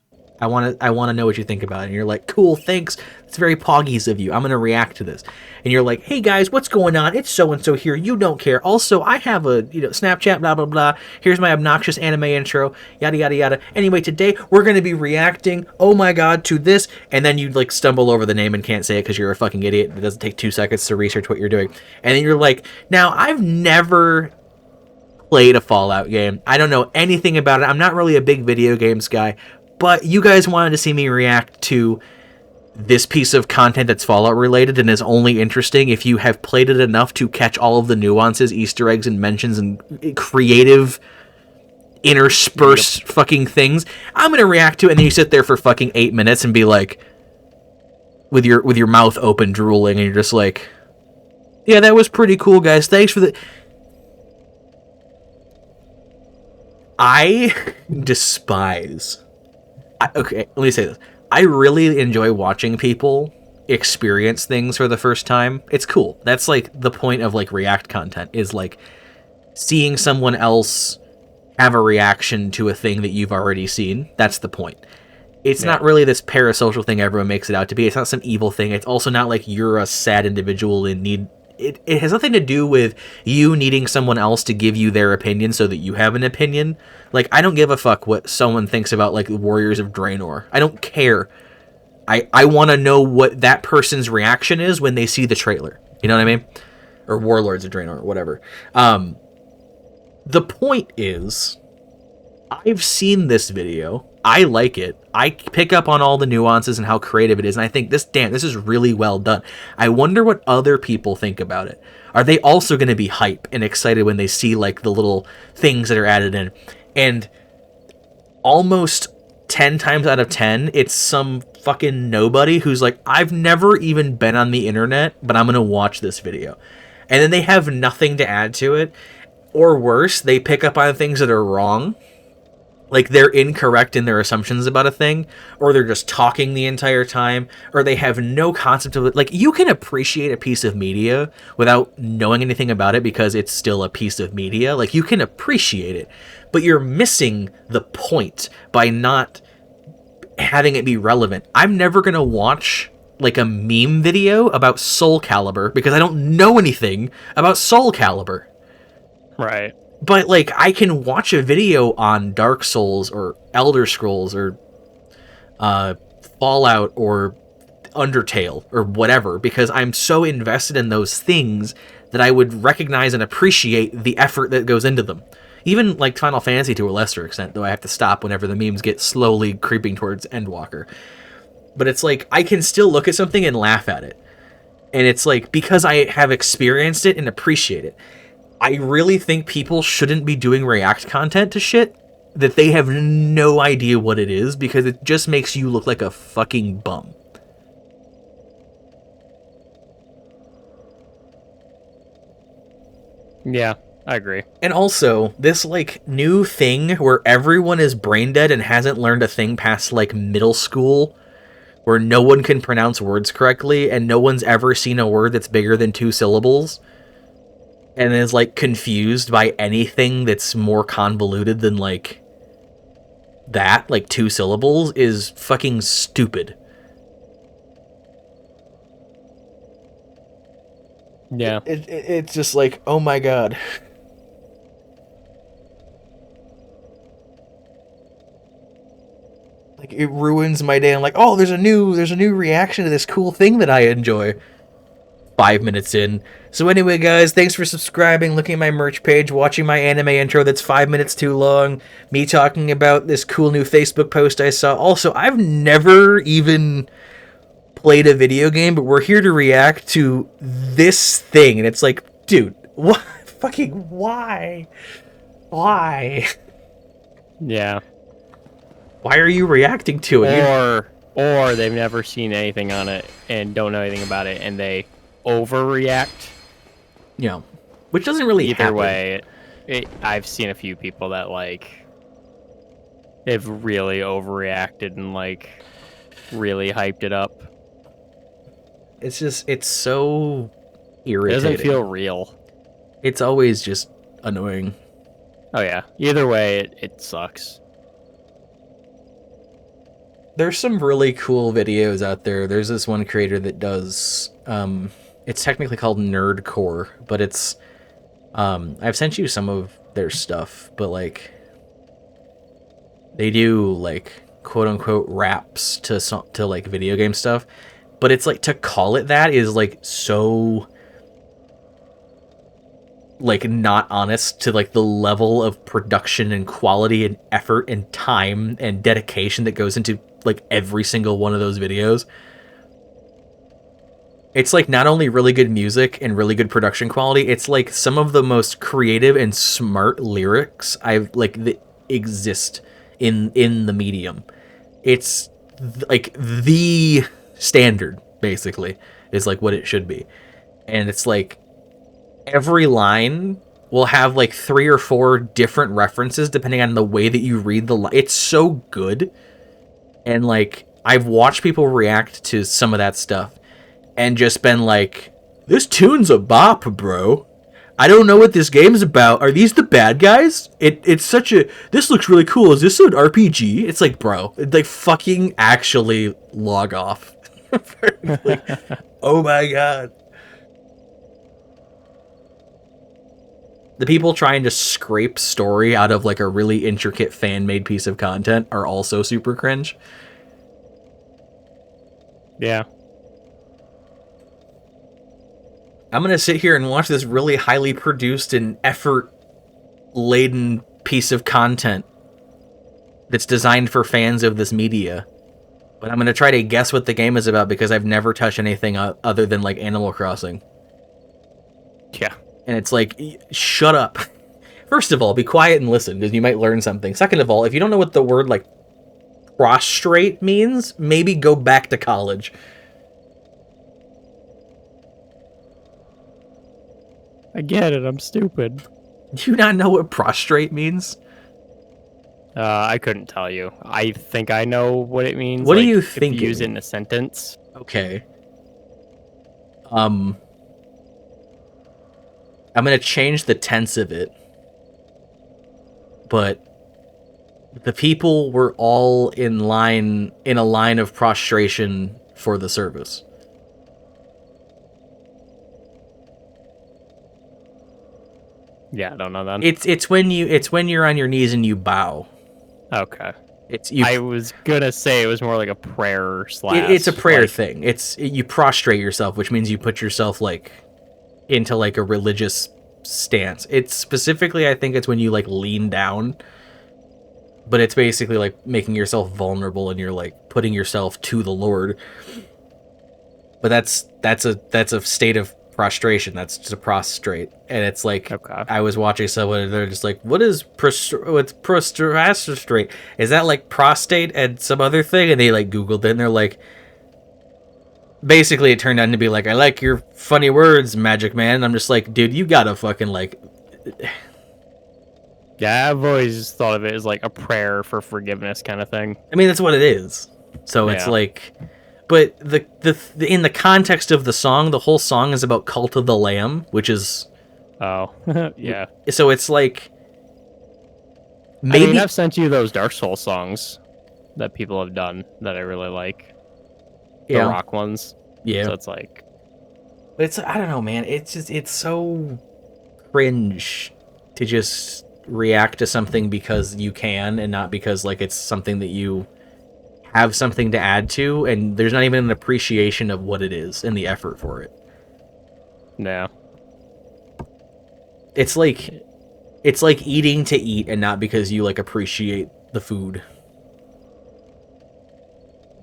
Speaker 1: I want to know what you think about it. And you're like, cool, thanks. It's very Poggies of you. I'm going to react to this. And you're like, hey guys, what's going on? It's so-and-so here. You don't care. Also, I have a, Snapchat, blah, blah, blah. Here's my obnoxious anime intro, yada, yada, yada. Anyway, today we're going to be reacting, oh my god, to this. And then you like stumble over the name and can't say it because you're a fucking idiot. It doesn't take 2 seconds to research what you're doing. And then you're like, now I've never played a Fallout game. I don't know anything about it. I'm not really a big video games guy. But you guys wanted to see me react to this piece of content that's Fallout related and is only interesting if you have played it enough to catch all of the nuances, Easter eggs, and mentions and creative interspersed fucking things. I'm gonna react to it, and then you sit there for fucking 8 minutes and be like, with your mouth open, drooling, and you're just like, yeah, that was pretty cool, guys. Thanks for the. I despise. Okay, let me say this. I really enjoy watching people experience things for the first time. It's cool. That's like the point of like React content, is like seeing someone else have a reaction to a thing that you've already seen. That's the point. It's not really this parasocial thing everyone makes it out to be. It's not some evil thing. It's also not like you're a sad individual in need. It has nothing to do with you needing someone else to give you their opinion so that you have an opinion. Like, I don't give a fuck what someone thinks about, like, the Warriors of Draenor. I don't care. I want to know what that person's reaction is when they see the trailer. You know what I mean? Or Warlords of Draenor, or whatever. The point is, I've seen this video. I like it. I pick up on all the nuances and how creative it is, and I think this is really well done. I wonder what other people think about it. Are they also going to be hype and excited when they see like the little things that are added in? And almost 10 times out of 10, it's some fucking nobody who's like, I've never even been on the internet, but I'm going to watch this video. And then they have nothing to add to it. Or worse, they pick up on things that are wrong like they're incorrect in their assumptions about a thing, or they're just talking the entire time, or they have no concept of it. Like, you can appreciate a piece of media without knowing anything about it because it's still a piece of media. Like, you can appreciate it, but you're missing the point by not having it be relevant. I'm never gonna watch like a meme video about Soul Calibur because I don't know anything about Soul Calibur.
Speaker 2: Right.
Speaker 1: But like, I can watch a video on Dark Souls or Elder Scrolls or Fallout or Undertale or whatever because I'm so invested in those things that I would recognize and appreciate the effort that goes into them. Even like Final Fantasy to a lesser extent, though I have to stop whenever the memes get slowly creeping towards Endwalker. But it's like, I can still look at something and laugh at it. And it's like, because I have experienced it and appreciate it. I really think people shouldn't be doing React content to shit that they have no idea what it is because it just makes you look like a fucking bum.
Speaker 2: Yeah, I agree.
Speaker 1: And also, this like new thing where everyone is brain dead and hasn't learned a thing past like middle school, where no one can pronounce words correctly and no one's ever seen a word that's bigger than 2 syllables and is like confused by anything that's more convoluted than like that, like 2 syllables, is fucking stupid.
Speaker 2: Yeah.
Speaker 1: It's just like, oh my god. Like, it ruins my day. I'm like, oh, there's a new reaction to this cool thing that I enjoy. 5 minutes in. So anyway, guys, thanks for subscribing, looking at my merch page, watching my anime intro that's 5 minutes too long, me talking about this cool new Facebook post I saw. Also, I've never even played a video game, but we're here to react to this thing, and it's like, dude, what? Fucking why? Why?
Speaker 2: Yeah.
Speaker 1: Why are you reacting to it?
Speaker 2: Or they've never seen anything on it and don't know anything about it, and they overreact.
Speaker 1: You know, which doesn't really
Speaker 2: Either
Speaker 1: happen.
Speaker 2: way, I've seen a few people that like they've really overreacted and like really hyped it up.
Speaker 1: It's just, it's so
Speaker 2: It
Speaker 1: irritating.
Speaker 2: doesn't feel real.
Speaker 1: It's always just annoying.
Speaker 2: Oh yeah. Either way, it sucks.
Speaker 1: There's some really cool videos out there. There's this one creator that does, it's technically called Nerdcore, but it's, I've sent you some of their stuff, but like, they do like quote unquote raps to like video game stuff, but it's like, to call it that is like so like not honest to like the level of production and quality and effort and time and dedication that goes into like every single one of those videos. It's like not only really good music and really good production quality, it's like some of the most creative and smart lyrics I've like that exist in the medium. It's like the standard basically is like what it should be. And it's like every line will have like 3 or 4 different references depending on the way that you read the line. It's so good. And like, I've watched people react to some of that stuff and just been like, this tune's a bop, bro. I don't know what this game's about. Are these the bad guys? It's such a, this looks really cool. Is this an RPG? It's like, bro, like fucking actually log off. Like, oh my god. The people trying to scrape story out of like a really intricate fan-made piece of content are also super cringe.
Speaker 2: Yeah.
Speaker 1: I'm gonna sit here and watch this really highly produced and effort-laden piece of content that's designed for fans of this media. But I'm gonna try to guess what the game is about because I've never touched anything other than like Animal Crossing.
Speaker 2: Yeah.
Speaker 1: And it's like, shut up. First of all, be quiet and listen, because you might learn something. Second of all, if you don't know what the word, like, prostrate means, maybe go back to college.
Speaker 2: I get it, I'm stupid.
Speaker 1: Do you not know what prostrate means?
Speaker 2: I couldn't tell you. I think I know what it means.
Speaker 1: What are you
Speaker 2: Like if you use it
Speaker 1: thinking?
Speaker 2: in a sentence.
Speaker 1: Okay. Um, I'm gonna change the tense of it, but the people were all in a line of prostration for the service.
Speaker 2: Yeah, I don't know then.
Speaker 1: It's when you're on your knees and you bow.
Speaker 2: Okay.
Speaker 1: It's you.
Speaker 2: I was gonna say it was more like a prayer
Speaker 1: It's a
Speaker 2: slash
Speaker 1: prayer
Speaker 2: like
Speaker 1: thing. You prostrate yourself, which means you put yourself like into like a religious stance. It's specifically, I think it's when you like lean down, but it's basically like making yourself vulnerable and you're like putting yourself to the Lord. But that's a state of prostration. That's just a prostrate, and it's like
Speaker 2: okay.
Speaker 1: I was watching someone and they're just like, "What is what's prostrate? Is that like prostate and some other thing?" And they like Googled it and they're like, basically it turned out to be like, "I like your funny words, Magic Man." And I'm just like, dude, you gotta fucking like.
Speaker 2: Yeah, I've always thought of it as like a prayer for forgiveness kind of thing.
Speaker 1: I mean, that's what it is. So it's
Speaker 2: Yeah.
Speaker 1: like, but the in the context of the song, the whole song is about Cult of the Lamb, which is
Speaker 2: Oh, yeah.
Speaker 1: so it's like
Speaker 2: I mean,
Speaker 1: maybe
Speaker 2: I've sent you those Dark Souls songs that people have done that I really like. The
Speaker 1: yeah,
Speaker 2: rock ones.
Speaker 1: yeah.
Speaker 2: So it's like,
Speaker 1: But it's I don't know, man. It's just it's so cringe to just react to something because you can and not because like it's something that you have something to add to, and there's not even an appreciation of what it is and the effort for it.
Speaker 2: no.
Speaker 1: It's like it's like eating to eat and not because you like appreciate the food.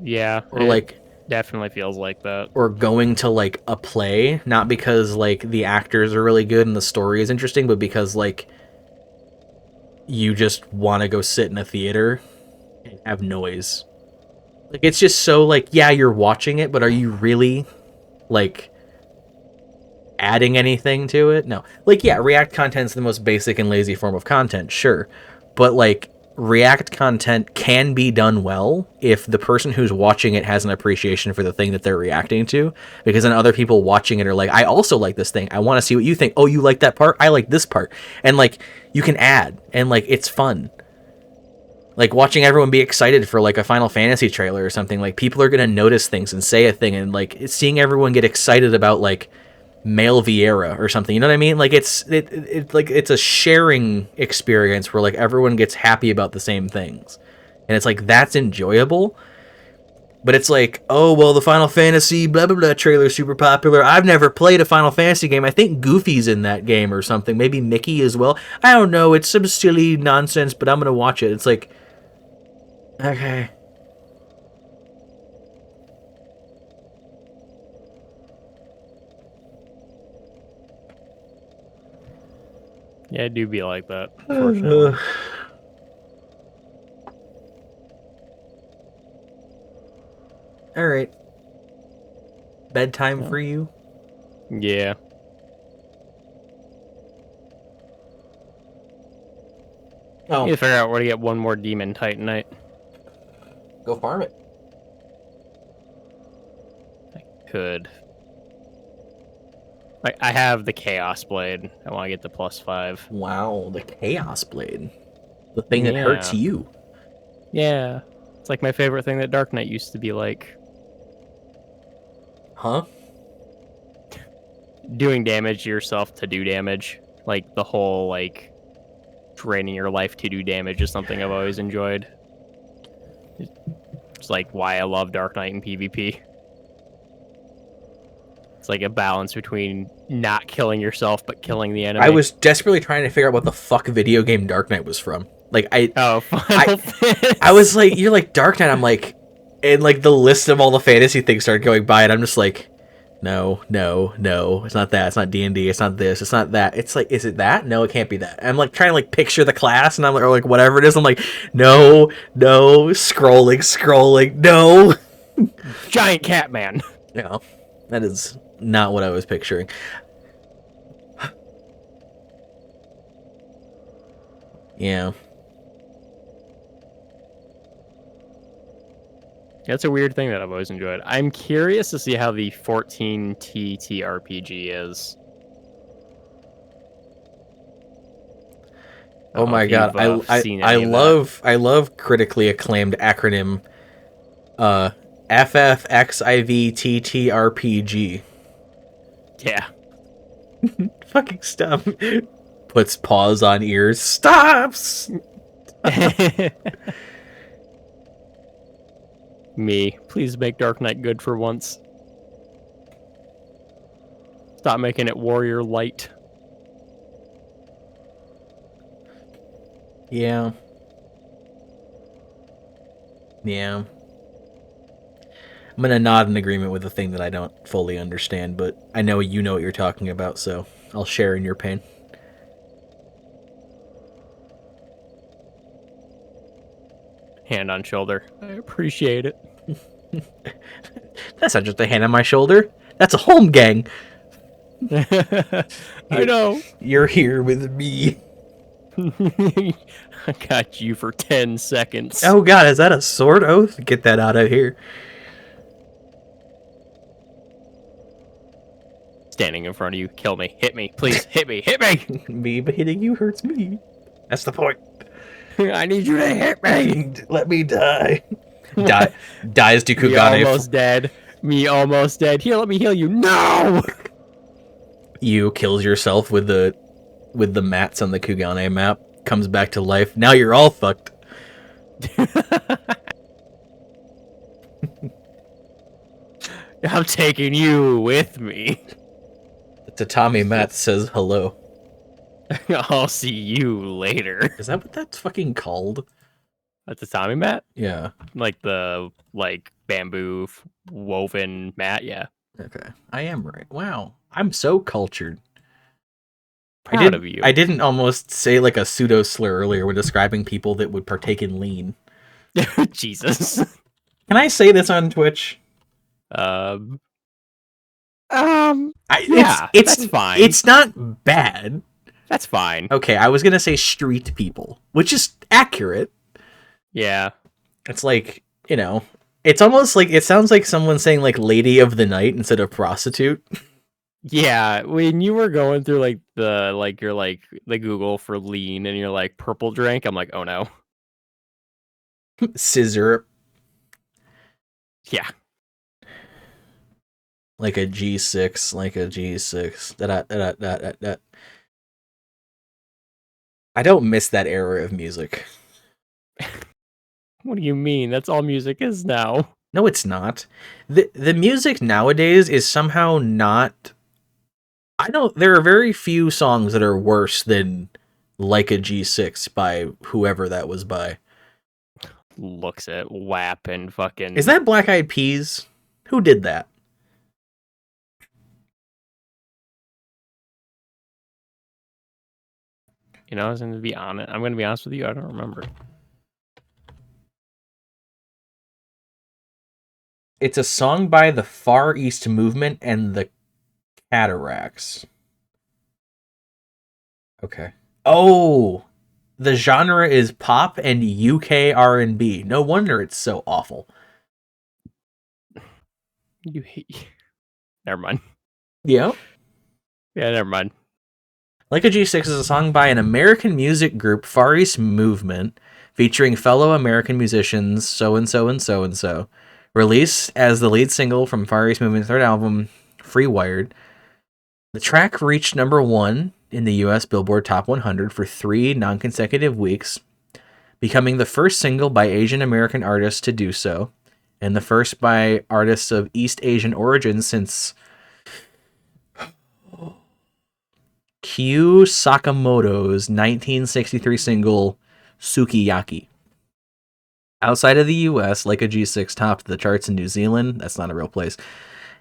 Speaker 2: Yeah,
Speaker 1: Or
Speaker 2: it
Speaker 1: like
Speaker 2: definitely feels like that.
Speaker 1: or going to like a play not because like the actors are really good and the story is interesting, but because like you just want to go sit in a theater and have noise. Like it's just so like yeah, you're watching it, but are you really like adding anything to it? No. Like yeah, React content's the most basic and lazy form of content, sure. But like React content can be done well if the person who's watching it has an appreciation for the thing that they're reacting to, because then other people watching it are like, I also like this thing. I want to see what you think. Oh, you like that part? I like this part. And like you can add and like it's fun. Like watching everyone be excited for like a Final Fantasy trailer or something, like people are gonna notice things and say a thing, and like seeing everyone get excited about like Male Vieira or something, you know what I mean? Like it's like it's a sharing experience where like everyone gets happy about the same things, and it's like that's enjoyable. But it's like, oh well, the Final Fantasy blah blah blah trailer is super popular. I've never played a Final Fantasy game. I think Goofy's in that game or something. Maybe Mickey as well. I don't know. It's some silly nonsense, but I'm gonna watch it. It's like, okay.
Speaker 2: Yeah, it do be like that, unfortunately.
Speaker 1: All right. Bedtime
Speaker 2: Yeah.
Speaker 1: for you?
Speaker 2: Yeah.
Speaker 1: Oh,
Speaker 2: Need to figure out where to get one more demon titanite.
Speaker 1: go farm it.
Speaker 2: Could. Like, I have the Chaos Blade. I want to get the +5.
Speaker 1: Wow, the Chaos Blade. The thing that hurts
Speaker 2: Yeah.
Speaker 1: you.
Speaker 2: Yeah. It's like my favorite thing that Dark Knight used to be like.
Speaker 1: Huh?
Speaker 2: Doing damage to yourself to do damage. Like, the whole, like, draining your life to do damage is something I've always enjoyed. It's like why I love Dark Knight in PvP. It's like a balance between not killing yourself but killing the enemy.
Speaker 1: I was desperately trying to figure out what the fuck video game Dark Knight was from. Like
Speaker 2: Oh, Final Fantasy.
Speaker 1: I was like, you're like Dark Knight. I'm like, and like the list of all the fantasy things started going by, and I'm just like, no, no, no, it's not that. It's not D&D. It's not this. It's not that. It's like, is it that? No, it can't be that. I'm like trying to like picture the class, and I'm like, or like whatever it is. I'm like, no, no, scrolling, no.
Speaker 2: Giant cat man.
Speaker 1: Yeah, that is not what I was picturing. Yeah.
Speaker 2: That's a weird thing that I've always enjoyed. I'm curious to see how the 14 TTRPG is. I
Speaker 1: Oh
Speaker 2: don't know
Speaker 1: my
Speaker 2: if
Speaker 1: god,
Speaker 2: you've seen any of that.
Speaker 1: I love critically acclaimed acronym uh FFXIVTTRPG.
Speaker 2: Yeah.
Speaker 1: Fucking stop. Puts paws on ears. Stops.
Speaker 2: Me, please make Dark Knight good for once. Stop making it Warrior Light.
Speaker 1: Yeah. Yeah. I'm gonna nod in agreement with a thing that I don't fully understand, but I know you know what you're talking about, so I'll share in your pain.
Speaker 2: Hand on shoulder. I appreciate it.
Speaker 1: That's not just a hand on my shoulder. That's a home gang.
Speaker 2: I know.
Speaker 1: You're here with me.
Speaker 2: I got you for 10 seconds.
Speaker 1: Oh god, is that a sword oath? Get that out of here.
Speaker 2: Standing in front of you, kill me, hit me, please, hit me, hit me.
Speaker 1: Me hitting you hurts me. That's the point.
Speaker 2: I need you to hit me.
Speaker 1: Let me die. Dies to
Speaker 2: Me
Speaker 1: Kugane.
Speaker 2: almost dead. Me almost dead. Here, let me heal you. No.
Speaker 1: You kills yourself with the mats on the Kugane map. Comes back to life. Now you're all fucked.
Speaker 2: I'm taking you with me.
Speaker 1: Tatami Mat says hello.
Speaker 2: I'll see you later.
Speaker 1: Is that what that's fucking called?
Speaker 2: That's a Tommy mat?
Speaker 1: Yeah.
Speaker 2: Like the bamboo woven mat, yeah.
Speaker 1: Okay. I am right. Wow. I'm so cultured.
Speaker 2: Proud of you.
Speaker 1: I didn't almost say like a pseudo slur earlier when describing people that would partake in lean.
Speaker 2: Jesus.
Speaker 1: Can I say this on Twitch?
Speaker 2: Yeah, that's fine.
Speaker 1: It's not bad.
Speaker 2: That's fine.
Speaker 1: Okay, I was gonna say street people, which is accurate.
Speaker 2: Yeah.
Speaker 1: It's like, it's almost like, it sounds like someone saying like lady of the night instead of prostitute.
Speaker 2: Yeah, when you were going through the Google for lean and you're like purple drink, I'm like, oh no.
Speaker 1: Scissor.
Speaker 2: Yeah.
Speaker 1: Like a G6, like a G6. Da-da-da-da-da-da. I don't miss that era of music.
Speaker 2: What do you mean? That's all music is now.
Speaker 1: No, it's not. The music nowadays is somehow not. There are very few songs that are worse than Like a G6 by whoever that was by.
Speaker 2: Looks at WAP and fucking.
Speaker 1: Is that Black Eyed Peas? Who did that?
Speaker 2: I was gonna be honest. I'm gonna be honest with you. I don't remember.
Speaker 1: It's a song by the Far East Movement and the Cataracts. Okay. Oh, the genre is pop and UK R&B. No wonder it's so awful.
Speaker 2: You hate. Never mind.
Speaker 1: Yeah.
Speaker 2: Yeah, never mind.
Speaker 1: Like a G6 is a song by an American music group, Far East Movement, featuring fellow American musicians so-and-so and so-and-so. Released as the lead single from Far East Movement's third album, Free Wired. The track reached number 1 in the US Billboard Top 100 for 3 non-consecutive weeks, becoming the first single by Asian American artists to do so, and the first by artists of East Asian origin since Kyu Sakamoto's 1963 single Sukiyaki. Outside of the US, Like a G6 topped the charts in New Zealand, that's not a real place,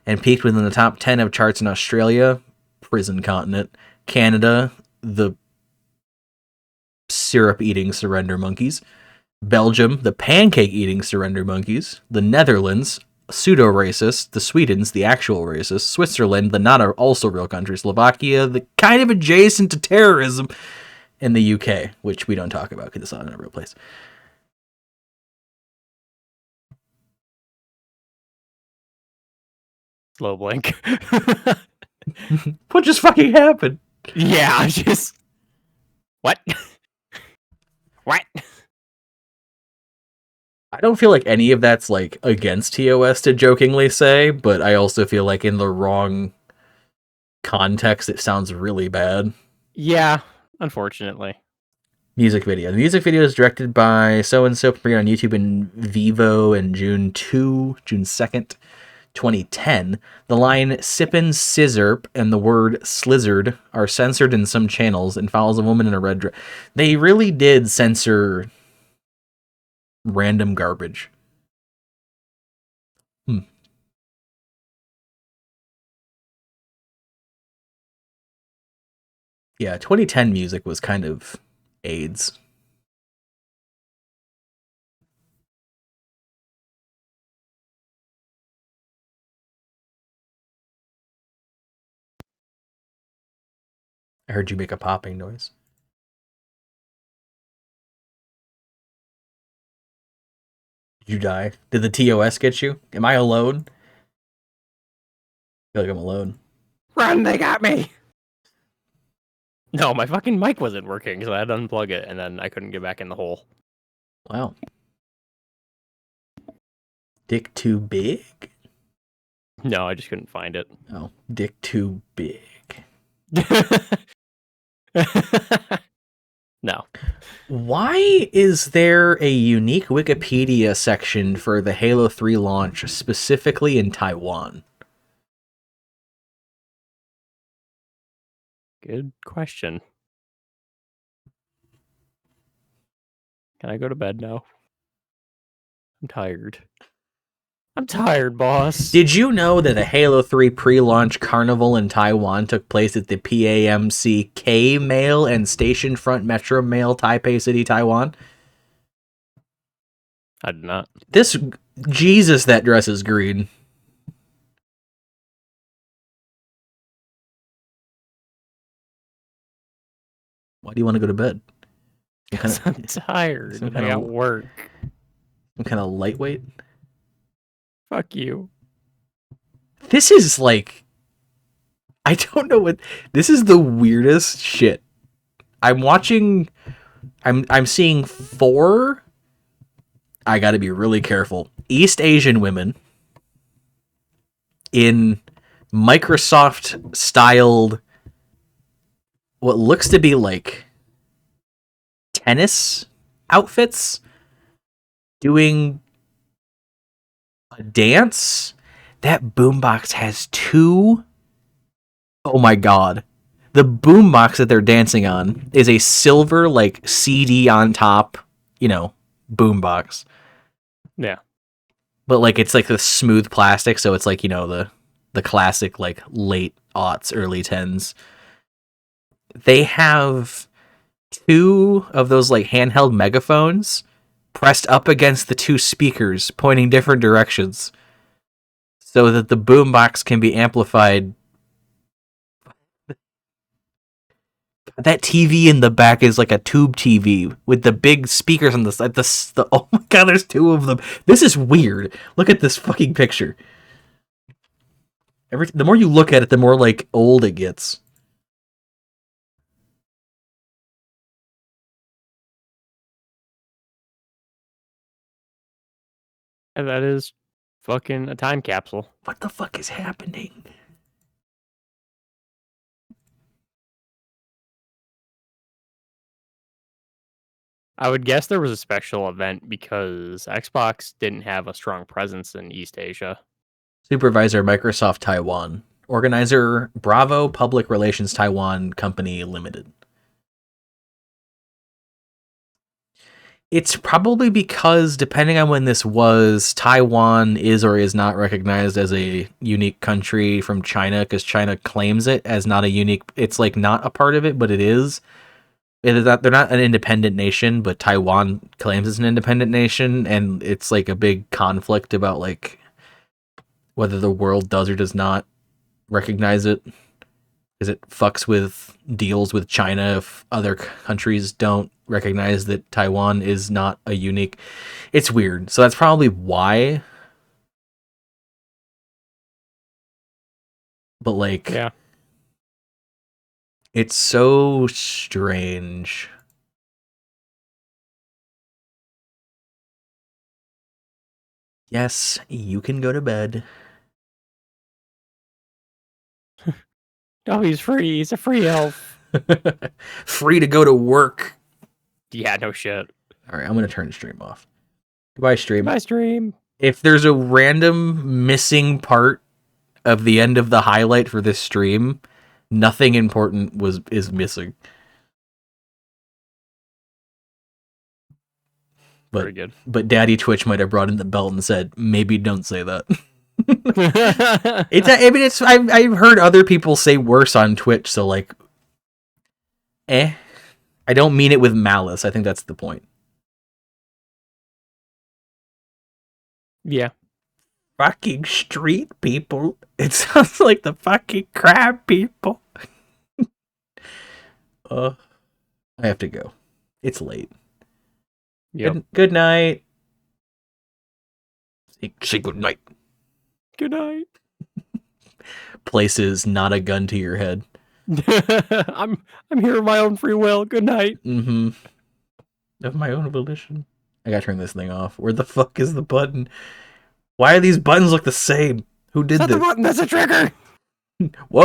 Speaker 1: and peaked within the top 10 of charts in Australia, prison continent, Canada, the syrup-eating surrender monkeys, Belgium, the pancake-eating surrender monkeys, the Netherlands, pseudo-racist, the Swedens, the actual racist, Switzerland, the not also real country, Slovakia, the kind of adjacent to terrorism, and the UK, which we don't talk about because it's not in a real place.
Speaker 2: Low blink.
Speaker 1: What just fucking happened?
Speaker 2: Yeah, just what? What?
Speaker 1: I don't feel like any of that's like against TOS to jokingly say, but I also feel like in the wrong context it sounds really bad.
Speaker 2: Yeah, unfortunately.
Speaker 1: Music video. The music video is directed by so and so, premiered on YouTube in Vivo in June 2nd, 2010. The line "sippin' scissorp" and the word "slizzard" are censored in some channels and follows a woman in a red dress. They really did censor random garbage. Yeah, 2010 music was kind of AIDS. I heard you make a popping noise. Did you die? Did the TOS get you? Am I alone? I feel like I'm alone.
Speaker 2: Run, they got me. No, my fucking mic wasn't working, so I had to unplug it, and then I couldn't get back in the hole.
Speaker 1: Wow. Dick too big?
Speaker 2: No, I just couldn't find it.
Speaker 1: Oh, dick too big.
Speaker 2: No.
Speaker 1: Why is there a unique Wikipedia section for the Halo 3 launch specifically in Taiwan?
Speaker 2: Good question. Can I go to bed now? I'm tired. I'm tired, boss.
Speaker 1: Did you know that a Halo 3 pre-launch carnival in Taiwan took place at the PAMC K Mail and Station Front Metro Mail, Taipei City, Taiwan?
Speaker 2: I did not.
Speaker 1: This Jesus, that dress is green. Why do you want to go to bed?
Speaker 2: I'm tired. I got work.
Speaker 1: Some kind of lightweight.
Speaker 2: Fuck you.
Speaker 1: This is like, I don't know what. This is the weirdest shit. I'm watching. I'm seeing 4. I got to be really careful. East Asian women in Microsoft styled what looks to be like tennis outfits doing a dance. That boombox has 2. Oh my god. The boombox that they're dancing on is a silver like CD on top, boombox.
Speaker 2: Yeah.
Speaker 1: But like it's like the smooth plastic, so it's like, the classic like late aughts, early 10s. They have 2 of those like handheld megaphones pressed up against the 2 speakers pointing different directions so that the boombox can be amplified. That TV in the back is like a tube TV with the big speakers on the side. Oh my god, there's 2 of them. This is weird. Look at this fucking picture. The more you look at it, the more like old it gets.
Speaker 2: And that is fucking a time capsule.
Speaker 1: What the fuck is happening?
Speaker 2: I would guess there was a special event because Xbox didn't have a strong presence in East Asia.
Speaker 1: Supervisor, Microsoft Taiwan. Organizer, Bravo Public Relations Taiwan Company Limited. It's probably because, depending on when this was, Taiwan is or is not recognized as a unique country from China, because China claims it as not a unique. It's like not a part of it, but it is. It is not, they're not an independent nation, but Taiwan claims it's an independent nation, and it's like a big conflict about like whether the world does or does not recognize it, because it fucks with deals with China if other countries don't recognize that Taiwan is not a unique. It's weird. So that's probably why. But like,
Speaker 2: Yeah.
Speaker 1: it's so strange. Yes, you can go to bed.
Speaker 2: Oh, he's free. He's a free elf.
Speaker 1: Free to go to work.
Speaker 2: Yeah, no shit.
Speaker 1: All right, I'm gonna turn the stream off. Goodbye, stream.
Speaker 2: Goodbye, stream.
Speaker 1: If there's a random missing part of the end of the highlight for this stream, nothing important is missing.
Speaker 2: Very good.
Speaker 1: But Daddy Twitch might have brought in the belt and said, maybe don't say that. I've heard other people say worse on Twitch, so like, I don't mean it with malice. I think that's the point.
Speaker 2: Yeah.
Speaker 1: Fucking street people. It sounds like the fucking crab people. I have to go. It's late.
Speaker 2: Yep.
Speaker 1: Good night. Say good night.
Speaker 2: Good night.
Speaker 1: Places not a gun to your head.
Speaker 2: I'm here of my own free will. Good night.
Speaker 1: Mm-hmm. Of my own volition. I gotta turn this thing off. Where the fuck is the button? Why are these buttons look the same? Who did
Speaker 2: That's
Speaker 1: this?
Speaker 2: the button. That's a trigger.
Speaker 1: Whoa.